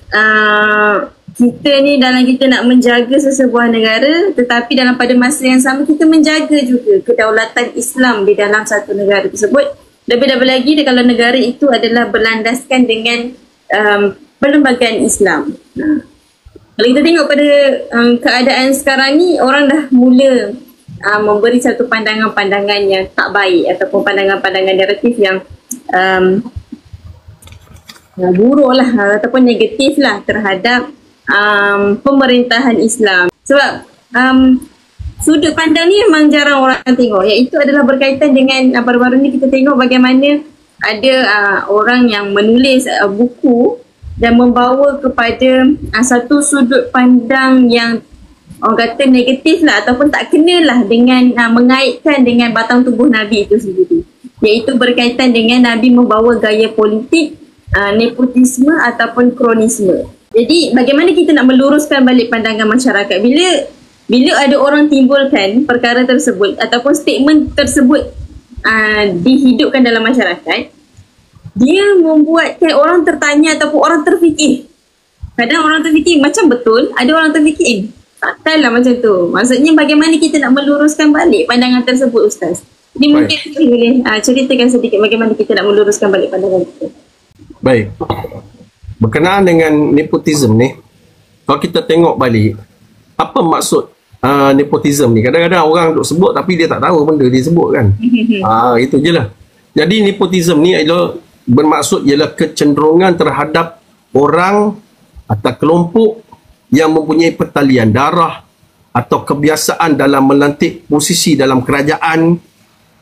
Speaker 1: kita nak menjaga sesebuah negara, tetapi pada masa yang sama kita menjaga juga kedaulatan Islam di dalam satu negara tersebut. Lebih-lebih lagi kalau negara itu adalah berlandaskan dengan perlembagaan Islam. Kalau kita tengok pada keadaan sekarang ni, orang dah mula memberi satu pandangan-pandangan yang tak baik ataupun pandangan-pandangan naratif yang buruk lah ataupun negatif lah terhadap pemerintahan Islam. Sebab sudut pandang ni memang jarang orang tengok, iaitu adalah berkaitan dengan baru-baru ni kita tengok bagaimana ada orang yang menulis buku dan membawa kepada satu sudut pandang yang orang kata negatif lah ataupun tak kenal lah dengan mengaitkan dengan batang tubuh Nabi itu sendiri, iaitu berkaitan dengan Nabi membawa gaya politik, nepotisme ataupun kronisme. Jadi bagaimana kita nak meluruskan balik pandangan masyarakat bila ada orang timbulkan perkara tersebut ataupun statement tersebut dihidupkan dalam masyarakat, dia membuatkan orang tertanya ataupun orang terfikir. Kadang orang terfikir macam betul, ada orang terfikir takkanlah macam tu. Maksudnya bagaimana kita nak meluruskan balik pandangan tersebut, Ustaz? Jadi mungkin kita boleh ceritakan sedikit bagaimana kita nak meluruskan balik pandangan kita.
Speaker 2: Baik. Berkenaan dengan nepotism ni, kalau kita tengok balik, apa maksud nepotism ni? Kadang-kadang orang duk sebut tapi dia tak tahu benda dia sebut kan. Itu je lah. Jadi nepotism ni adalah bermaksud ialah kecenderungan terhadap orang atau kelompok yang mempunyai pertalian darah atau kebiasaan dalam melantik posisi dalam kerajaan,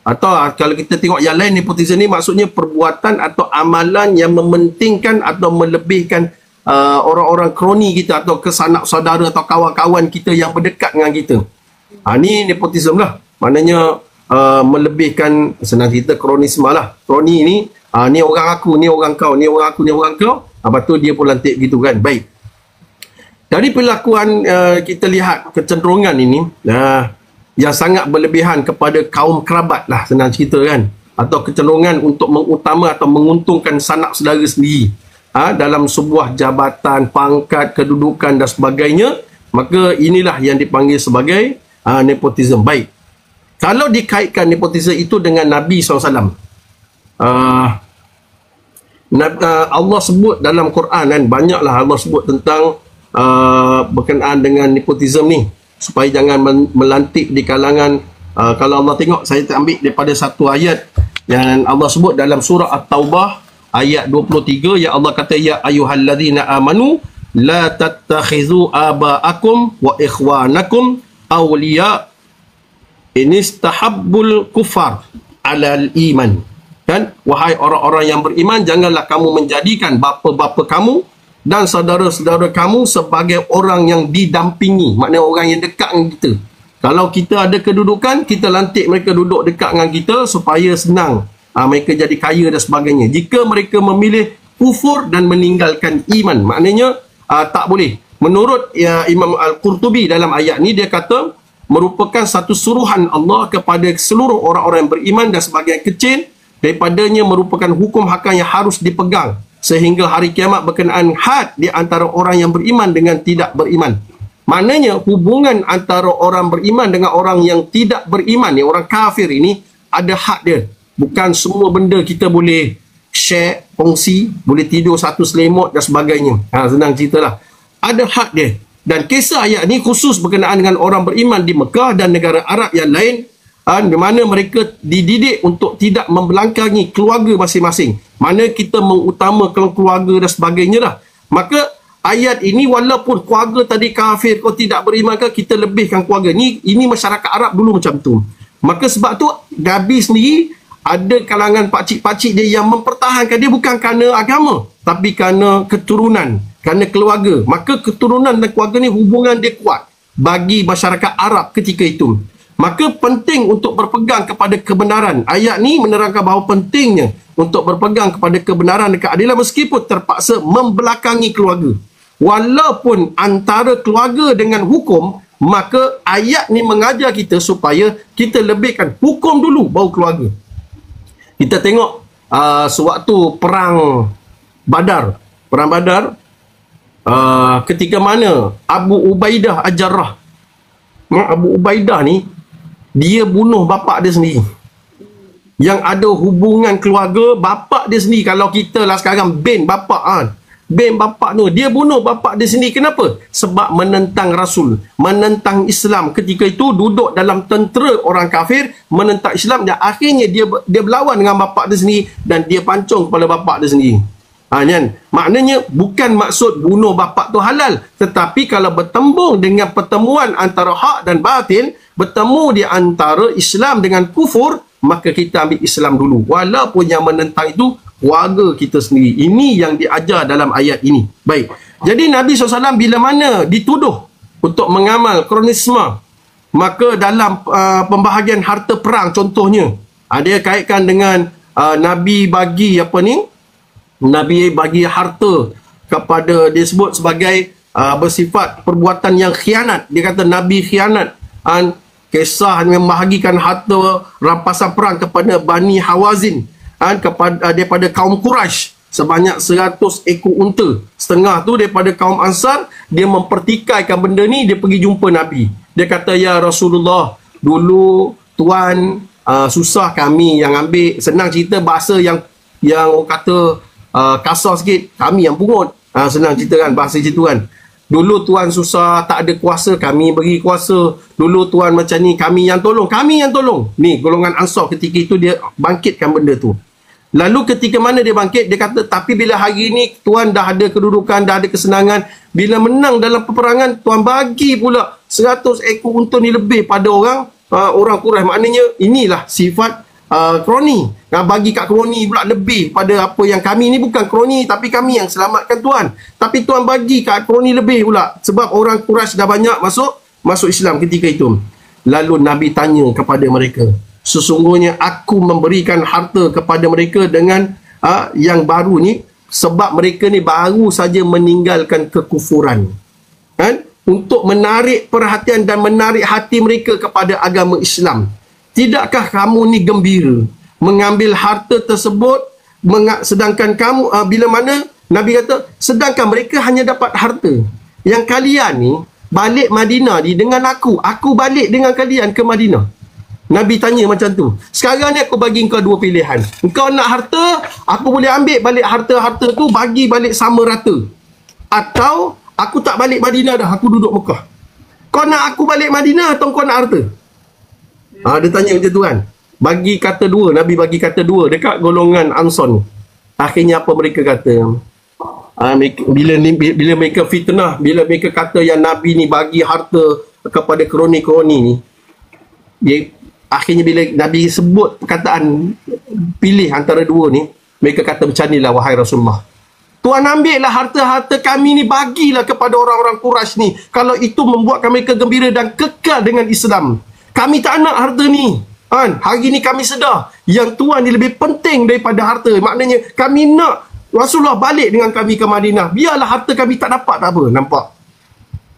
Speaker 2: atau kalau kita tengok yang lain, nepotism ni maksudnya perbuatan atau amalan yang mementingkan atau melebihkan orang-orang kroni kita atau kesanak saudara atau kawan-kawan kita yang berdekat dengan kita. Ni nepotism lah. Maknanya melebihkan, senang cerita kronisme lah. Kroni ni, ni orang aku, ni orang kau, ni orang aku, ni orang kau. Lepas tu dia pun lantik gitu kan. Baik. Dari perlakuan kita lihat kecenderungan ini yang sangat berlebihan kepada kaum kerabat lah, senang cerita kan, atau kecenderungan untuk mengutama atau menguntungkan sanak saudara sendiri dalam sebuah jabatan, pangkat, kedudukan dan sebagainya, maka inilah yang dipanggil sebagai nepotism. Baik, kalau dikaitkan nepotism itu dengan Nabi SAW, Allah sebut dalam Quran kan, banyaklah Allah sebut tentang berkenaan dengan nepotism ni, supaya jangan melantik di kalangan. Kalau Allah tengok, saya ambil daripada satu ayat yang Allah sebut dalam surah At-Taubah ayat 23, yang Allah kata, ya ayyuhalladzina amanu la tattakhizu aba'akum wa ikhwanakum awliya inistahabbul kufar alal iman. Kan, wahai orang-orang yang beriman, janganlah kamu menjadikan bapa-bapa kamu dan saudara-saudara kamu sebagai orang yang didampingi, maknanya orang yang dekat dengan kita. Kalau kita ada kedudukan, kita lantik mereka duduk dekat dengan kita supaya senang mereka jadi kaya dan sebagainya. Jika mereka memilih kufur dan meninggalkan iman, maknanya tak boleh. Menurut Imam Al-Qurtubi dalam ayat ni, dia kata merupakan satu suruhan Allah kepada seluruh orang-orang yang beriman dan sebagian kecil daripadanya merupakan hukum hakam yang harus dipegang sehingga hari kiamat berkenaan had di antara orang yang beriman dengan tidak beriman. Maknanya hubungan antara orang beriman dengan orang yang tidak beriman ni, orang kafir ini, ada hak dia. Bukan semua benda kita boleh share, kongsi, boleh tidur satu selimut dan sebagainya. Senang ceritalah. Ada hak dia. Dan kisah ayat ni khusus berkenaan dengan orang beriman di Mekah dan negara Arab yang lain, di mana mereka dididik untuk tidak membelangkangi keluarga masing-masing. Mana kita mengutamakan keluarga dan sebagainya lah. Maka ayat ini walaupun keluarga tadi kafir, kau tidak beriman ke, kita lebihkan keluarga. Ini masyarakat Arab dulu macam tu. Maka sebab tu Nabi sendiri ada kalangan pakcik-pakcik dia yang mempertahankan dia bukan kerana agama, tapi kerana keturunan, kerana keluarga. Maka keturunan dan keluarga ni hubungan dia kuat bagi masyarakat Arab ketika itu. Maka penting untuk berpegang kepada kebenaran. Ayat ni menerangkan bahawa pentingnya untuk berpegang kepada kebenaran dan keadilan meskipun terpaksa membelakangi keluarga. Walaupun antara keluarga dengan hukum, maka ayat ni mengajar kita supaya kita lebihkan hukum dulu baru keluarga. Kita tengok sewaktu perang Badar. Perang Badar ketika mana Abu Ubaidah Al-Jarrah, Abu Ubaidah ni dia bunuh bapa dia sendiri. Yang ada hubungan keluarga, bapa dia sendiri. Kalau kita lah sekarang ban bapa kan, ban bapa tu, dia bunuh bapa dia sendiri. Kenapa? Sebab menentang Rasul, menentang Islam. Ketika itu duduk dalam tentera orang kafir, menentang Islam, dan akhirnya dia berlawan dengan bapa dia sendiri dan dia pancung kepala bapa dia sendiri. Kan? Maknanya bukan maksud bunuh bapa tu halal, tetapi kalau bertembung dengan pertemuan antara hak dan batil, bertemu di antara Islam dengan kufur, maka kita ambil Islam dulu. Walaupun yang menentang itu keluarga kita sendiri. Ini yang diajar dalam ayat ini. Baik. Jadi Nabi SAW bila mana dituduh untuk mengamal kronisme, maka dalam pembahagian harta perang contohnya, dia kaitkan dengan Nabi bagi Nabi bagi harta kepada, dia sebut sebagai bersifat perbuatan yang khianat. Dia kata Nabi khianat. Kisah membahagikan harta rampasan perang kepada Bani Hawazin, daripada kaum Quraisy sebanyak 100 ekor unta. Setengah tu daripada kaum Ansar. Dia mempertikaikan benda ni, dia pergi jumpa Nabi. Dia kata, ya Rasulullah, dulu tuan susah kami yang ambil. Senang cerita bahasa yang kata kasar sikit, kami yang pungut. Senang cerita kan, bahasa situ kan. Dulu tuan susah, tak ada kuasa, kami beri kuasa. Dulu tuan macam ni, kami yang tolong. Ni golongan Ansar ketika itu dia bangkitkan benda tu. Lalu ketika mana dia bangkit, dia kata, tapi bila hari ni tuan dah ada kedudukan, dah ada kesenangan, bila menang dalam peperangan, tuan bagi pula 100 ekor unta ni lebih pada orang Quraisy. Maknanya inilah sifat kroni. Bagi kat kroni pula lebih pada apa yang kami ni, bukan kroni tapi kami yang selamatkan tuan. Tapi tuan bagi kat kroni lebih pula sebab orang Quraisy dah banyak masuk Islam ketika itu. Lalu Nabi tanya kepada mereka, sesungguhnya aku memberikan harta kepada mereka dengan yang baru ni sebab mereka ni baru saja meninggalkan kekufuran, kan? Untuk menarik perhatian dan menarik hati mereka kepada agama Islam. Tidakkah kamu ni gembira mengambil harta tersebut, sedangkan kamu bila mana Nabi kata, sedangkan mereka hanya dapat harta. Yang kalian ni balik Madinah ni dengan aku balik dengan kalian ke Madinah. Nabi tanya macam tu. Sekarang ni aku bagi kau dua pilihan. Engkau nak harta, aku boleh ambil balik harta-harta tu, bagi balik sama rata. Atau aku tak balik Madinah dah, aku duduk Mekah. Kau nak aku balik Madinah atau kau nak harta? Dia tanya macam tu kan. Bagi kata dua, Nabi bagi kata dua dekat golongan Ansar. Akhirnya apa mereka kata? Bila mereka fitnah, bila mereka kata yang Nabi ni bagi harta kepada kroni-kroni ni, akhirnya bila Nabi sebut perkataan pilih antara dua ni, mereka kata macam ni lah, wahai Rasulullah, tuan ambillah harta-harta kami ni, bagilah kepada orang-orang Quraisy ni, kalau itu membuatkan mereka gembira dan kekal dengan Islam. Kami tak nak harta ni. Hari ni kami sedar yang tuan ni lebih penting daripada harta. Maknanya kami nak Rasulullah balik dengan kami ke Madinah. Biarlah harta kami tak dapat, tak apa. Nampak?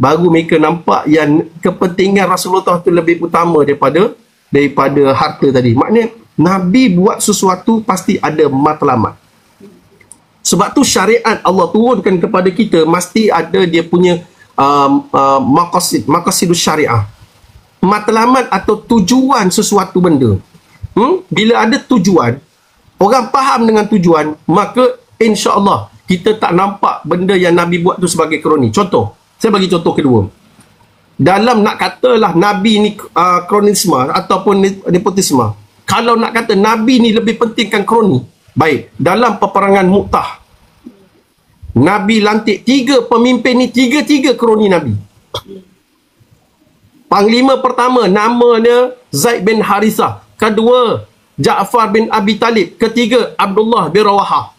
Speaker 2: Baru mereka nampak yang kepentingan Rasulullah tu lebih utama daripada harta tadi. Maknanya Nabi buat sesuatu pasti ada matlamat. Sebab tu syariat Allah turunkan kepada kita mesti ada dia punya maqasidus syariah, matlamat atau tujuan sesuatu benda. Bila ada tujuan, orang faham dengan tujuan, maka insya-Allah kita tak nampak benda yang Nabi buat tu sebagai kroni. Contoh, saya bagi contoh kedua. Dalam nak katalah Nabi ni kronisme ataupun nepotisme, kalau nak kata Nabi ni lebih pentingkan kroni, baik, dalam peperangan Mu'tah, Nabi lantik 3 pemimpin ni, 3 kroni Nabi. Panglima pertama namanya Zaid bin Harithah, kedua Ja'far bin Abi Talib, ketiga Abdullah bin Rawahah.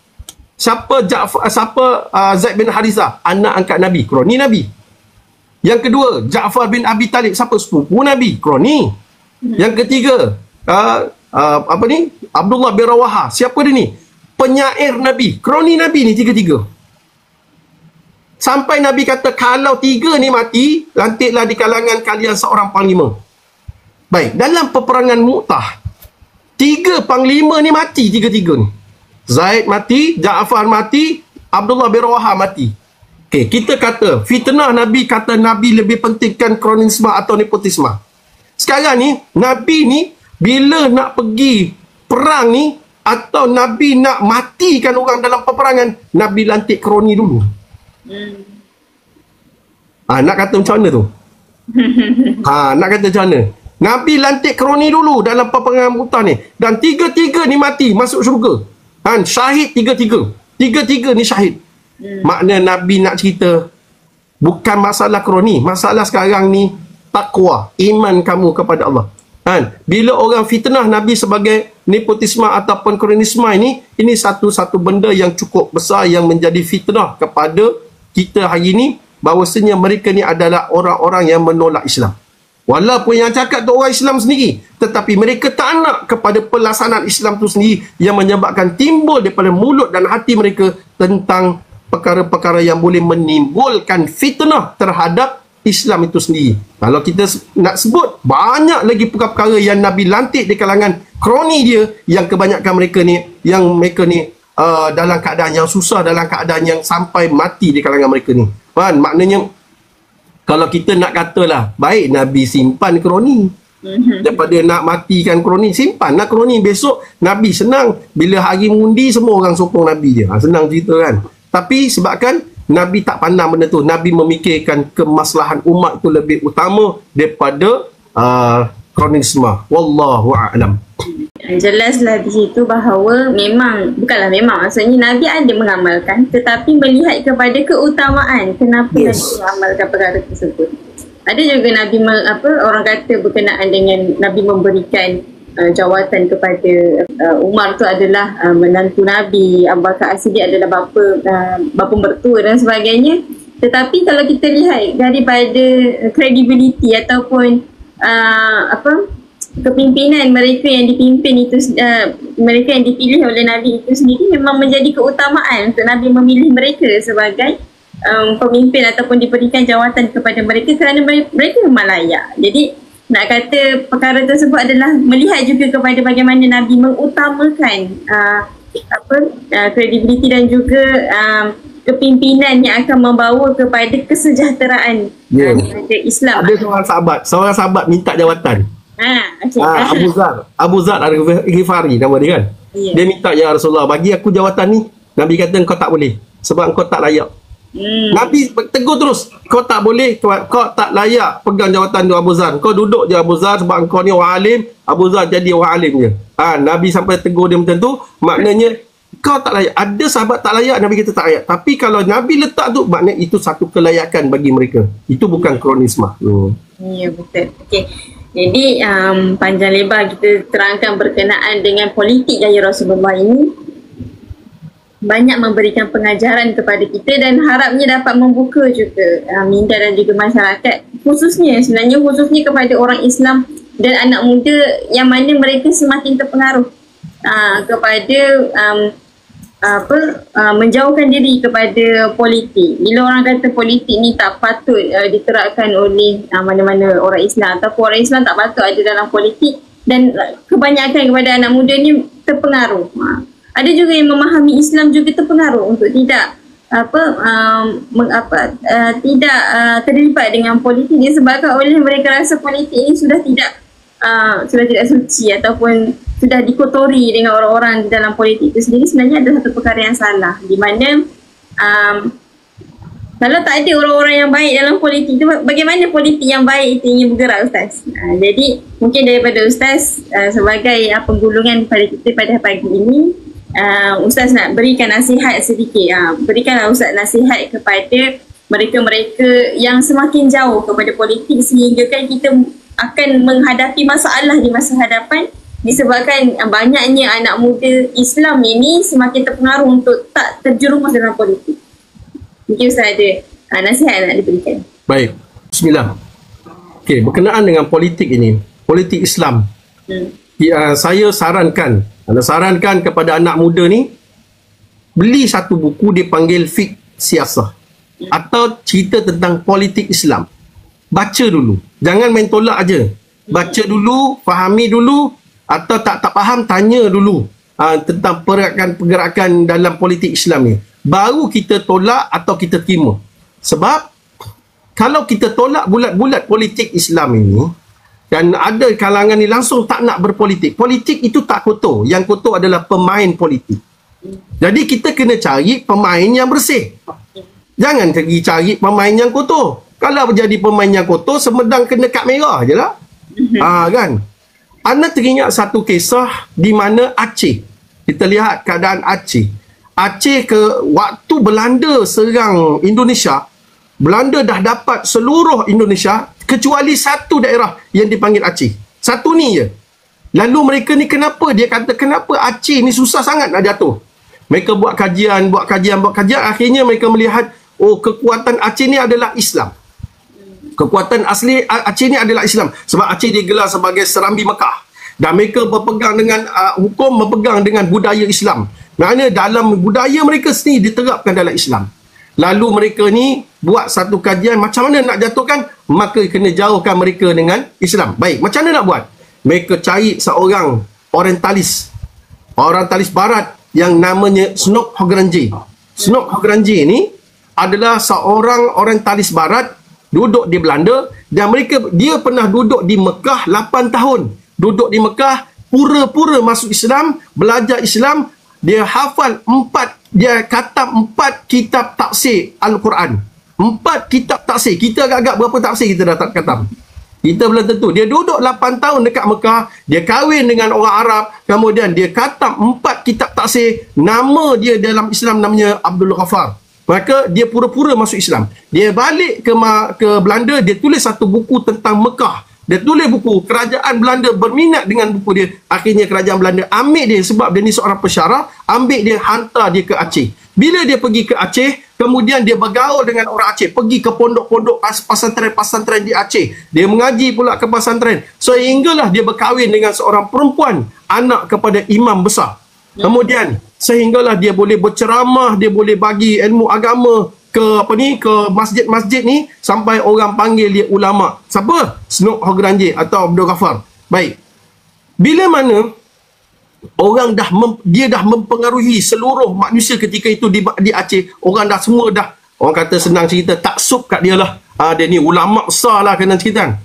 Speaker 2: Siapa Zaid bin Harithah? Anak angkat Nabi, kroni Nabi. Yang kedua Ja'far bin Abi Talib, siapa? Sepupu Nabi, kroni. Yang ketiga Abdullah bin Rawahah, siapa dia ni? Penyair Nabi, kroni Nabi ni, 3. Sampai Nabi kata kalau 3 ni mati, lantiklah di kalangan kalian seorang panglima. Baik, dalam peperangan Mu'tah, 3 panglima ni mati, 3 ni. Zaid mati, Ja'far mati, Abdullah bin Rawahah mati. Okey, kita kata fitnah Nabi, kata Nabi lebih pentingkan kronisme atau nepotisme. Sekarang ni Nabi ni bila nak pergi perang ni, atau Nabi nak matikan orang dalam peperangan, Nabi lantik kroni dulu. Nak kata macam mana tu? Nak kata macam mana? Nabi lantik kroni dulu dalam peperangan Mu'tah ni, dan 3 ni mati, masuk syurga. Syahid 3 ni syahid. Makna Nabi nak cerita bukan masalah kroni, masalah sekarang ni takwa, iman kamu kepada Allah. Bila orang fitnah Nabi sebagai nepotisme ataupun kronisme ini satu benda yang cukup besar yang menjadi fitnah kepada kita hari ini, bahawasanya mereka ni adalah orang-orang yang menolak Islam. Walaupun yang cakap tu orang Islam sendiri, tetapi mereka tak nak kepada pelaksanaan Islam tu sendiri, yang menyebabkan timbul daripada mulut dan hati mereka tentang perkara-perkara yang boleh menimbulkan fitnah terhadap Islam itu sendiri. Kalau kita nak sebut, banyak lagi perkara-perkara yang Nabi lantik di kalangan kroni dia, yang kebanyakan mereka ni dalam keadaan yang susah, dalam keadaan yang sampai mati di kalangan mereka ni. Maknanya kalau kita nak katalah, baik Nabi simpan kroni daripada nak matikan kroni, simpanlah kroni. Besok Nabi senang, bila hari mengundi semua orang sokong Nabi je. Senang cerita kan. Tapi sebabkan Nabi tak pandang benda tu, Nabi memikirkan kemaslahan umat tu lebih utama daripada kronisme. Wallahu a'lam.
Speaker 1: Jelaslah di situ bahawa maksudnya Nabi ada mengamalkan, tetapi melihat kepada keutamaan kenapa Nabi mengamalkan perkara tersebut. Ada juga Nabi orang kata berkenaan dengan Nabi memberikan jawatan kepada Umar tu adalah menantu Nabi, Abu Bakar As-Siddiq adalah bapa mertua dan sebagainya. Tetapi kalau kita lihat daripada credibility ataupun kepimpinan mereka yang dipimpin itu, mereka yang dipilih oleh Nabi itu sendiri, memang menjadi keutamaan untuk Nabi memilih mereka sebagai pemimpin ataupun diberikan jawatan kepada mereka kerana mereka memang layak. Jadi nak kata perkara tersebut adalah melihat juga kepada bagaimana Nabi mengutamakan kredibiliti dan juga kepimpinan yang akan membawa kepada kesejahteraan Islam.
Speaker 2: Ada seorang sahabat minta jawatan. Abu Zar Al-Ghifari nama dia kan. Dia minta, ya Rasulullah, bagi aku jawatan ni. Nabi kata kau tak boleh sebab kau tak layak. Nabi tegur terus, kau tak boleh, kau tak layak pegang jawatan tu Abu Zar. Kau duduk je Abu Zar, sebab kau ni orang alim. Abu Zar jadi orang alim je. Nabi sampai tegur dia macam tu, maknanya kau tak layak. Ada sahabat tak layak, Nabi kata tak layak. Tapi kalau Nabi letak tu, maknanya itu satu kelayakan bagi mereka. Itu bukan kronisme.
Speaker 1: Ya, betul. Okey. Jadi panjang lebar kita terangkan berkenaan dengan politik Jaya Rasulullah ini, banyak memberikan pengajaran kepada kita dan harapnya dapat membuka juga minda dan juga masyarakat, khususnya kepada orang Islam dan anak muda, yang mana mereka semakin terpengaruh kepada menjauhkan diri kepada politik. Bila orang kata politik ni tak patut diterapkan oleh mana-mana orang Islam, ataupun orang Islam tak patut ada dalam politik, dan kebanyakan kepada anak muda ni terpengaruh. Ada juga yang memahami Islam juga terpengaruh untuk tidak tidak terlibat dengan politik disebabkan oleh mereka rasa politik ini sudah tidak suci ataupun sudah dikotori dengan orang-orang di dalam politik itu sendiri. Sebenarnya ada satu perkara yang salah di mana kalau tak ada orang-orang yang baik dalam politik itu, bagaimana politik yang baik itu ingin bergerak, Ustaz? Jadi mungkin daripada Ustaz sebagai penggulungan pada kita pada pagi ini, Ustaz nak berikan nasihat sedikit. Berikanlah Ustaz nasihat kepada mereka-mereka yang semakin jauh kepada politik sehingga kan kita akan menghadapi masalah di masa hadapan disebabkan banyaknya anak muda Islam ini semakin terpengaruh untuk tak terjerumus dalam politik. Mungkin Ustaz ada nasihat nak diberikan.
Speaker 2: Baik, bismillah. Okey, berkenaan dengan politik ini, politik Islam, saya sarankan kepada anak muda ni, beli satu buku dipanggil Fiqh Siasah atau cerita tentang politik Islam. Baca dulu, jangan main tolak aja. Baca dulu, fahami dulu, atau tak faham tanya dulu tentang pergerakan dalam politik Islam ni. Baru kita tolak atau kita terima. Sebab kalau kita tolak bulat-bulat politik Islam ini, dan ada kalangan ni langsung tak nak berpolitik. Politik itu tak kotor. Yang kotor adalah pemain politik. Jadi kita kena cari pemain yang bersih. Jangan pergi cari pemain yang kotor. Kalau jadi pemain yang kotor, semedang kena kad merah je lah. Kan? Anda teringat satu kisah di mana Aceh. Kita lihat keadaan Aceh. Aceh waktu Belanda serang Indonesia, Belanda dah dapat seluruh Indonesia kecuali satu daerah yang dipanggil Aceh. Satu ni je. Lalu mereka ni kenapa? Dia kata kenapa Aceh ni susah sangat nak jatuh. Mereka buat kajian. Akhirnya mereka melihat, kekuatan Aceh ni adalah Islam. Kekuatan asli Aceh ni adalah Islam. Sebab Aceh digelar sebagai Serambi Mekah. Dan mereka berpegang dengan hukum, berpegang dengan budaya Islam. Maknanya dalam budaya mereka sendiri diterapkan dalam Islam. Lalu mereka ni buat satu kajian macam mana nak jatuhkan, maka kena jauhkan mereka dengan Islam. Baik, macam mana nak buat? Mereka cari seorang orientalis barat yang namanya Snok Hogranji. Snok Hogranji ni adalah seorang orientalis barat duduk di Belanda dan dia pernah duduk di Mekah 8 tahun. Duduk di Mekah, pura-pura masuk Islam, belajar Islam, dia hafal 4 kitab tafsir Al-Quran. 4 kitab tafsir. Kita agak-agak berapa tafsir kita dah tak khatam? Kita belum tentu. Dia duduk 8 tahun dekat Mekah, dia kahwin dengan orang Arab, kemudian dia khatam 4 kitab tafsir. Nama dia dalam Islam namanya Abdul Ghaffar. Maka dia pura-pura masuk Islam. Dia balik ke Belanda, dia tulis satu buku tentang Mekah. Dia tulis buku, kerajaan Belanda berminat dengan buku dia. Akhirnya kerajaan Belanda ambil dia sebab dia ni seorang pensyarah, ambil dia, hantar dia ke Aceh. Bila dia pergi ke Aceh, kemudian dia bergaul dengan orang Aceh, pergi ke pondok-pondok pasantren di Aceh. Dia mengaji pula ke pasantren. Sehinggalah dia berkahwin dengan seorang perempuan, anak kepada imam besar. Kemudian sehinggalah dia boleh berceramah, dia boleh bagi ilmu agama ke masjid-masjid ni sampai orang panggil dia ulama. Siapa? Snok Hogranji atau Abdul Ghaffar. Baik. Bila mana dia dah mempengaruhi seluruh manusia ketika itu di Aceh, orang kata senang cerita, taksub kat dia lah. Dia ni ulama besar lah kena cerita.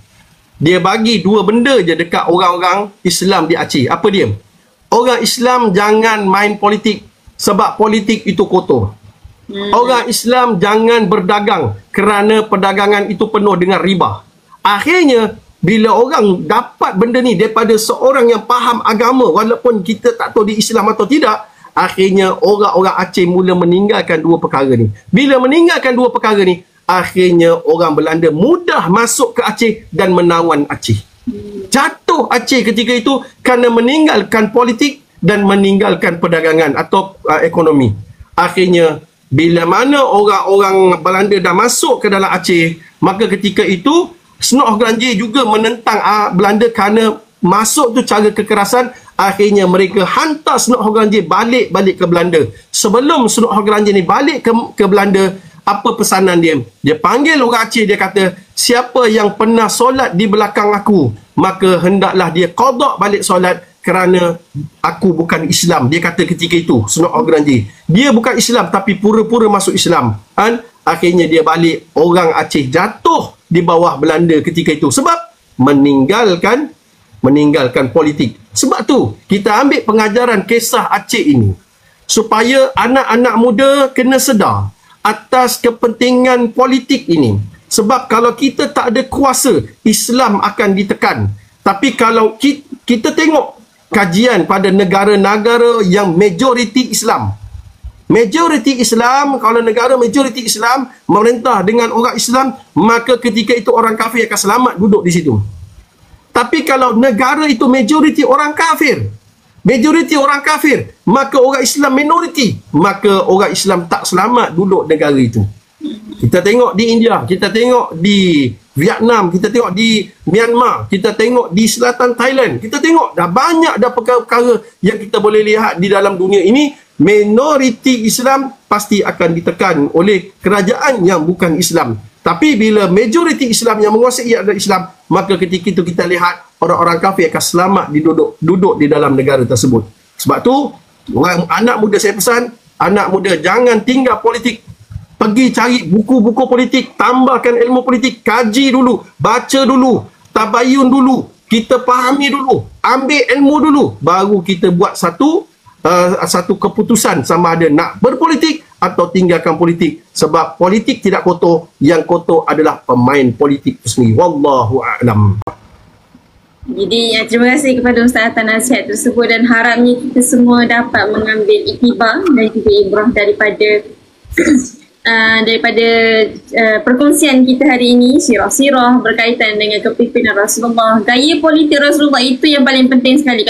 Speaker 2: Dia bagi 2 benda je dekat orang-orang Islam di Aceh. Apa dia? Orang Islam jangan main politik sebab politik itu kotor. Orang Islam jangan berdagang kerana perdagangan itu penuh dengan riba. Akhirnya bila orang dapat benda ni daripada seorang yang faham agama, walaupun kita tak tahu di Islam atau tidak, akhirnya orang-orang Aceh mula meninggalkan 2 perkara ni. Bila meninggalkan 2 perkara ni, akhirnya orang Belanda mudah masuk ke Aceh dan menawan Aceh. Jatuh Aceh ketika itu kerana meninggalkan politik dan meninggalkan perdagangan atau ekonomi. Akhirnya bila mana orang-orang Belanda dah masuk ke dalam Aceh, maka ketika itu Snok Hogranji juga menentang Belanda kerana masuk tu cara kekerasan. Akhirnya mereka hantar Snok Hogranji balik ke Belanda. Sebelum Snok Hogranji ni balik ke Belanda, apa pesanan dia? Dia panggil orang Aceh, dia kata, siapa yang pernah solat di belakang aku, maka hendaklah dia qada balik solat kerana aku bukan Islam. Dia kata ketika itu, Sunat Ogranji. Dia bukan Islam tapi pura-pura masuk Islam. Kan? Akhirnya dia balik, orang Aceh jatuh di bawah Belanda ketika itu. Sebab meninggalkan politik. Sebab tu, kita ambil pengajaran kisah Aceh ini. Supaya anak-anak muda kena sedar atas kepentingan politik ini. Sebab kalau kita tak ada kuasa, Islam akan ditekan. Tapi kalau kita tengok kajian pada negara-negara yang majoriti Islam. Majoriti Islam, kalau negara majoriti Islam memerintah dengan orang Islam, maka ketika itu orang kafir akan selamat duduk di situ. Tapi kalau negara itu majoriti orang kafir, maka orang Islam minoriti, maka orang Islam tak selamat duduk negara itu. Kita tengok di India, kita tengok di Vietnam, kita tengok di Myanmar, kita tengok di selatan Thailand, kita tengok dah banyak dah perkara-perkara yang kita boleh lihat di dalam dunia ini. Minoriti Islam pasti akan ditekan oleh kerajaan yang bukan Islam. Tapi bila majoriti Islam yang menguasai adalah Islam, maka ketika itu kita lihat orang-orang kafir akan selamat duduk di dalam negara tersebut. Sebab tu, anak muda saya pesan, anak muda jangan tinggal politik. Pergi cari buku-buku politik, tambahkan ilmu politik, kaji dulu, baca dulu, tabayun dulu, kita fahami dulu, ambil ilmu dulu, baru kita buat satu keputusan sama ada nak berpolitik atau tinggalkan politik. Sebab politik tidak kotor, yang kotor adalah pemain politik itu sendiri. Wallahu a'lam.
Speaker 1: Jadi terima kasih kepada Ustaz atas nasihat tersebut dan harapnya kita semua dapat mengambil iktibar dan juga ibrah daripada perkongsian kita hari ini, sirah-sirah berkaitan dengan kepimpinan Rasulullah. Gaya politik Rasulullah itu yang paling penting sekali.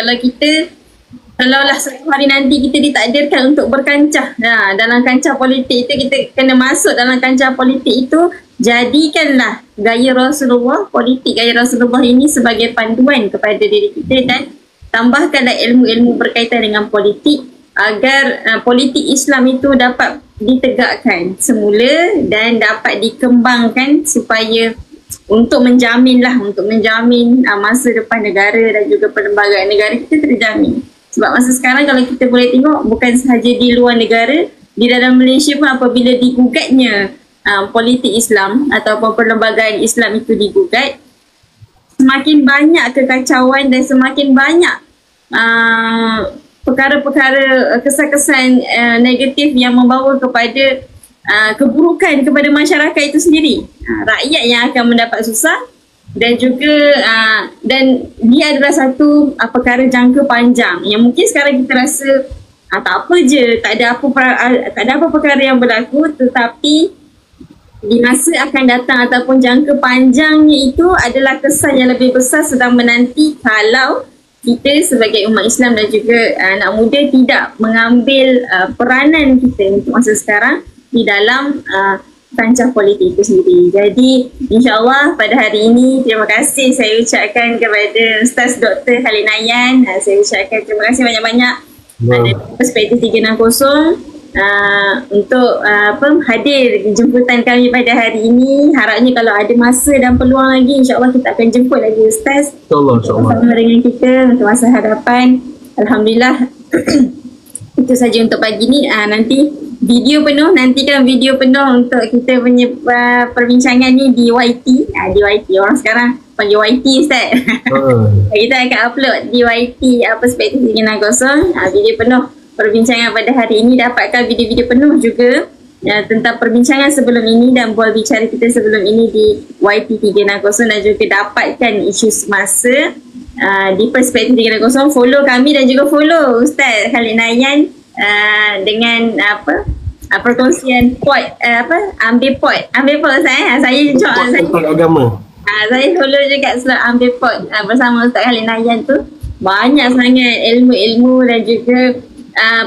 Speaker 1: Kalaulah satu hari nanti kita ditakdirkan untuk berkancah dalam kancah politik itu, kita kena masuk dalam kancah politik itu, jadikanlah gaya Rasulullah, politik gaya Rasulullah ini sebagai panduan kepada diri kita dan tambahkanlah ilmu-ilmu berkaitan dengan politik agar politik Islam itu dapat ditegakkan semula dan dapat dikembangkan supaya untuk menjamin masa depan negara dan juga perlembagaan negara kita terjamin. Sebab masa sekarang kalau kita boleh tengok, bukan sahaja di luar negara, di dalam Malaysia pun apabila digugatnya politik Islam ataupun perlembagaan Islam itu digugat, semakin banyak kekacauan dan semakin banyak perkara-perkara kesan-kesan negatif yang membawa kepada keburukan kepada masyarakat itu sendiri. Rakyat yang akan mendapat susah dan juga dan dia adalah satu perkara jangka panjang yang mungkin sekarang kita rasa tak apa je, tak ada apa perkara yang berlaku, tetapi di masa akan datang ataupun jangka panjangnya itu adalah kesan yang lebih besar sedang menanti kalau kita sebagai umat Islam dan juga anak muda tidak mengambil peranan kita untuk masa sekarang di dalam kancah politik itu sendiri. Jadi insyaAllah pada hari ini terima kasih saya ucapkan kepada Ustaz Dr. Khalid Nayan. Saya ucapkan terima kasih banyak-banyak dari Perspektif 360 untuk hadir jemputan kami pada hari ini. Harapnya kalau ada masa dan peluang lagi, insyaAllah kita akan jemput lagi Ustaz bersama dengan kita untuk masa hadapan. Alhamdulillah. Itu saja untuk pagi ni. Nanti nantikan video penuh untuk kita punya perbincangan ni di YT. Di YT, orang sekarang panggil YT Ustaz. Kita akan upload di YT Perspektif 360 video penuh perbincangan pada hari ini. Dapatkan video-video penuh juga tentang perbincangan sebelum ini dan bual bicara kita sebelum ini di YT 360 dan juga dapatkan isu semasa di Perspektif 360. Follow kami dan juga follow Ustaz Khalid Nayan dengan perkongsian ambil pot Ustaz. Saya
Speaker 2: agama.
Speaker 1: Saya follow juga slot ambil pot bersama Ustaz Khalid Nayan tu. Banyak sangat ilmu-ilmu dan juga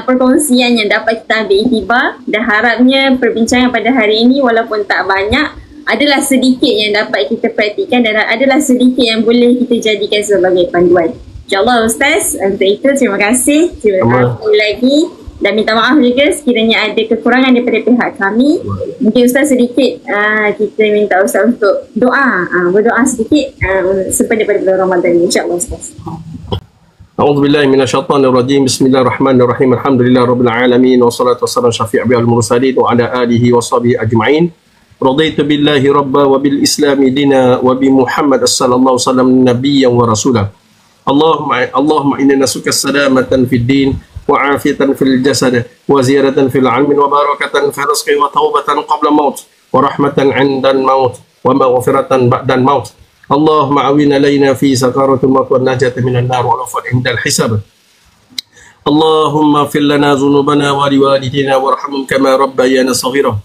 Speaker 1: perkongsian yang dapat kita ambil iktibar dan harapnya perbincangan pada hari ini walaupun tak banyak adalah sedikit yang dapat kita praktikan dan adalah sedikit yang boleh kita jadikan sebagai panduan. InsyaAllah Ustaz, untuk itu terima kasih lagi dan minta maaf juga sekiranya ada kekurangan daripada pihak kami. Mungkin Ustaz sedikit kita minta Ustaz untuk berdoa sedikit sempena pada bulan Ramadan ini, insyaAllah Ustaz.
Speaker 2: أعوذ بالله من الشيطان الرجيم. بسم الله الرحمن الرحيم. الحمد لله رب العالمين والصلاة والسلام شفيع المرسلين وعلى آله وصحبه أجمعين. رضيت بالله ربا وبالإسلام دينا وبمحمد صلى الله عليه وسلم نبيا ورسولا. اللهم إنا نسألك السلامة في الدين وعافية في الجسد وزيادة في العلم وبركة في الرزق وتوبة قبل الموت ورحمة عند الموت ومغفرة بعد الموت. اللهم عون علينا في سكرات الموت والنجاة من النار والعفو عند الحساب. اللهم اغفر لنا ذنوبنا ولوالدينا وارحمهم كما ربيانا صغيرا.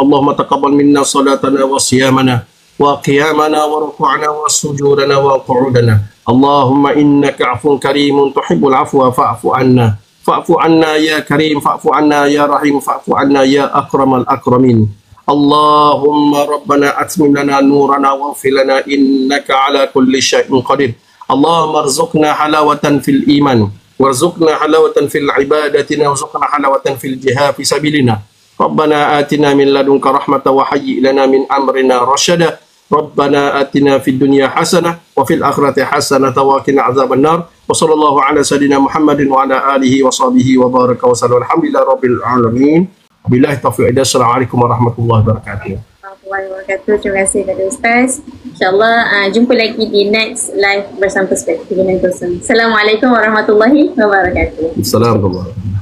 Speaker 2: اللهم تقبل منا صلاتنا وصيامنا وقيامنا وركوعنا وسجودنا وقعودنا. اللهم إنك عفو كريم تحب العفو فاعف عنا. فاعف عنا يا كريم، فاعف عنا يا رحيم، فاعف عنا يا أكرم الأكرمين. اللهم ربنا أتمم لنا نورنا واغفر لنا إنك على كل شيء قدير. اللهم ارزقنا حلاوة في الإيمان، وارزقنا حلاوة في العبادة، وارزقنا حلاوة في الجهاد في سبيلنا. ربنا آتنا من لدنك رحمة وهيئ لنا من أمرنا رشدا. ربنا آتنا في الدنيا حسنة وفي الآخرة حسنة وقنا عذاب النار. وصلى الله على سيدنا محمد وعلى آله وصحبه وبارك وسلم. الحمد لله رب العالمين. Billahi taufiq. Assalamualaikum warahmatullahi wabarakatuh.
Speaker 1: Warahmatullahi wabarakatuh. Terima kasih kepada Ustaz. InsyaAllah jumpa lagi di next live bersama Perspektif dengan Kosong. Assalamualaikum warahmatullahi wabarakatuh.
Speaker 2: Assalamualaikum.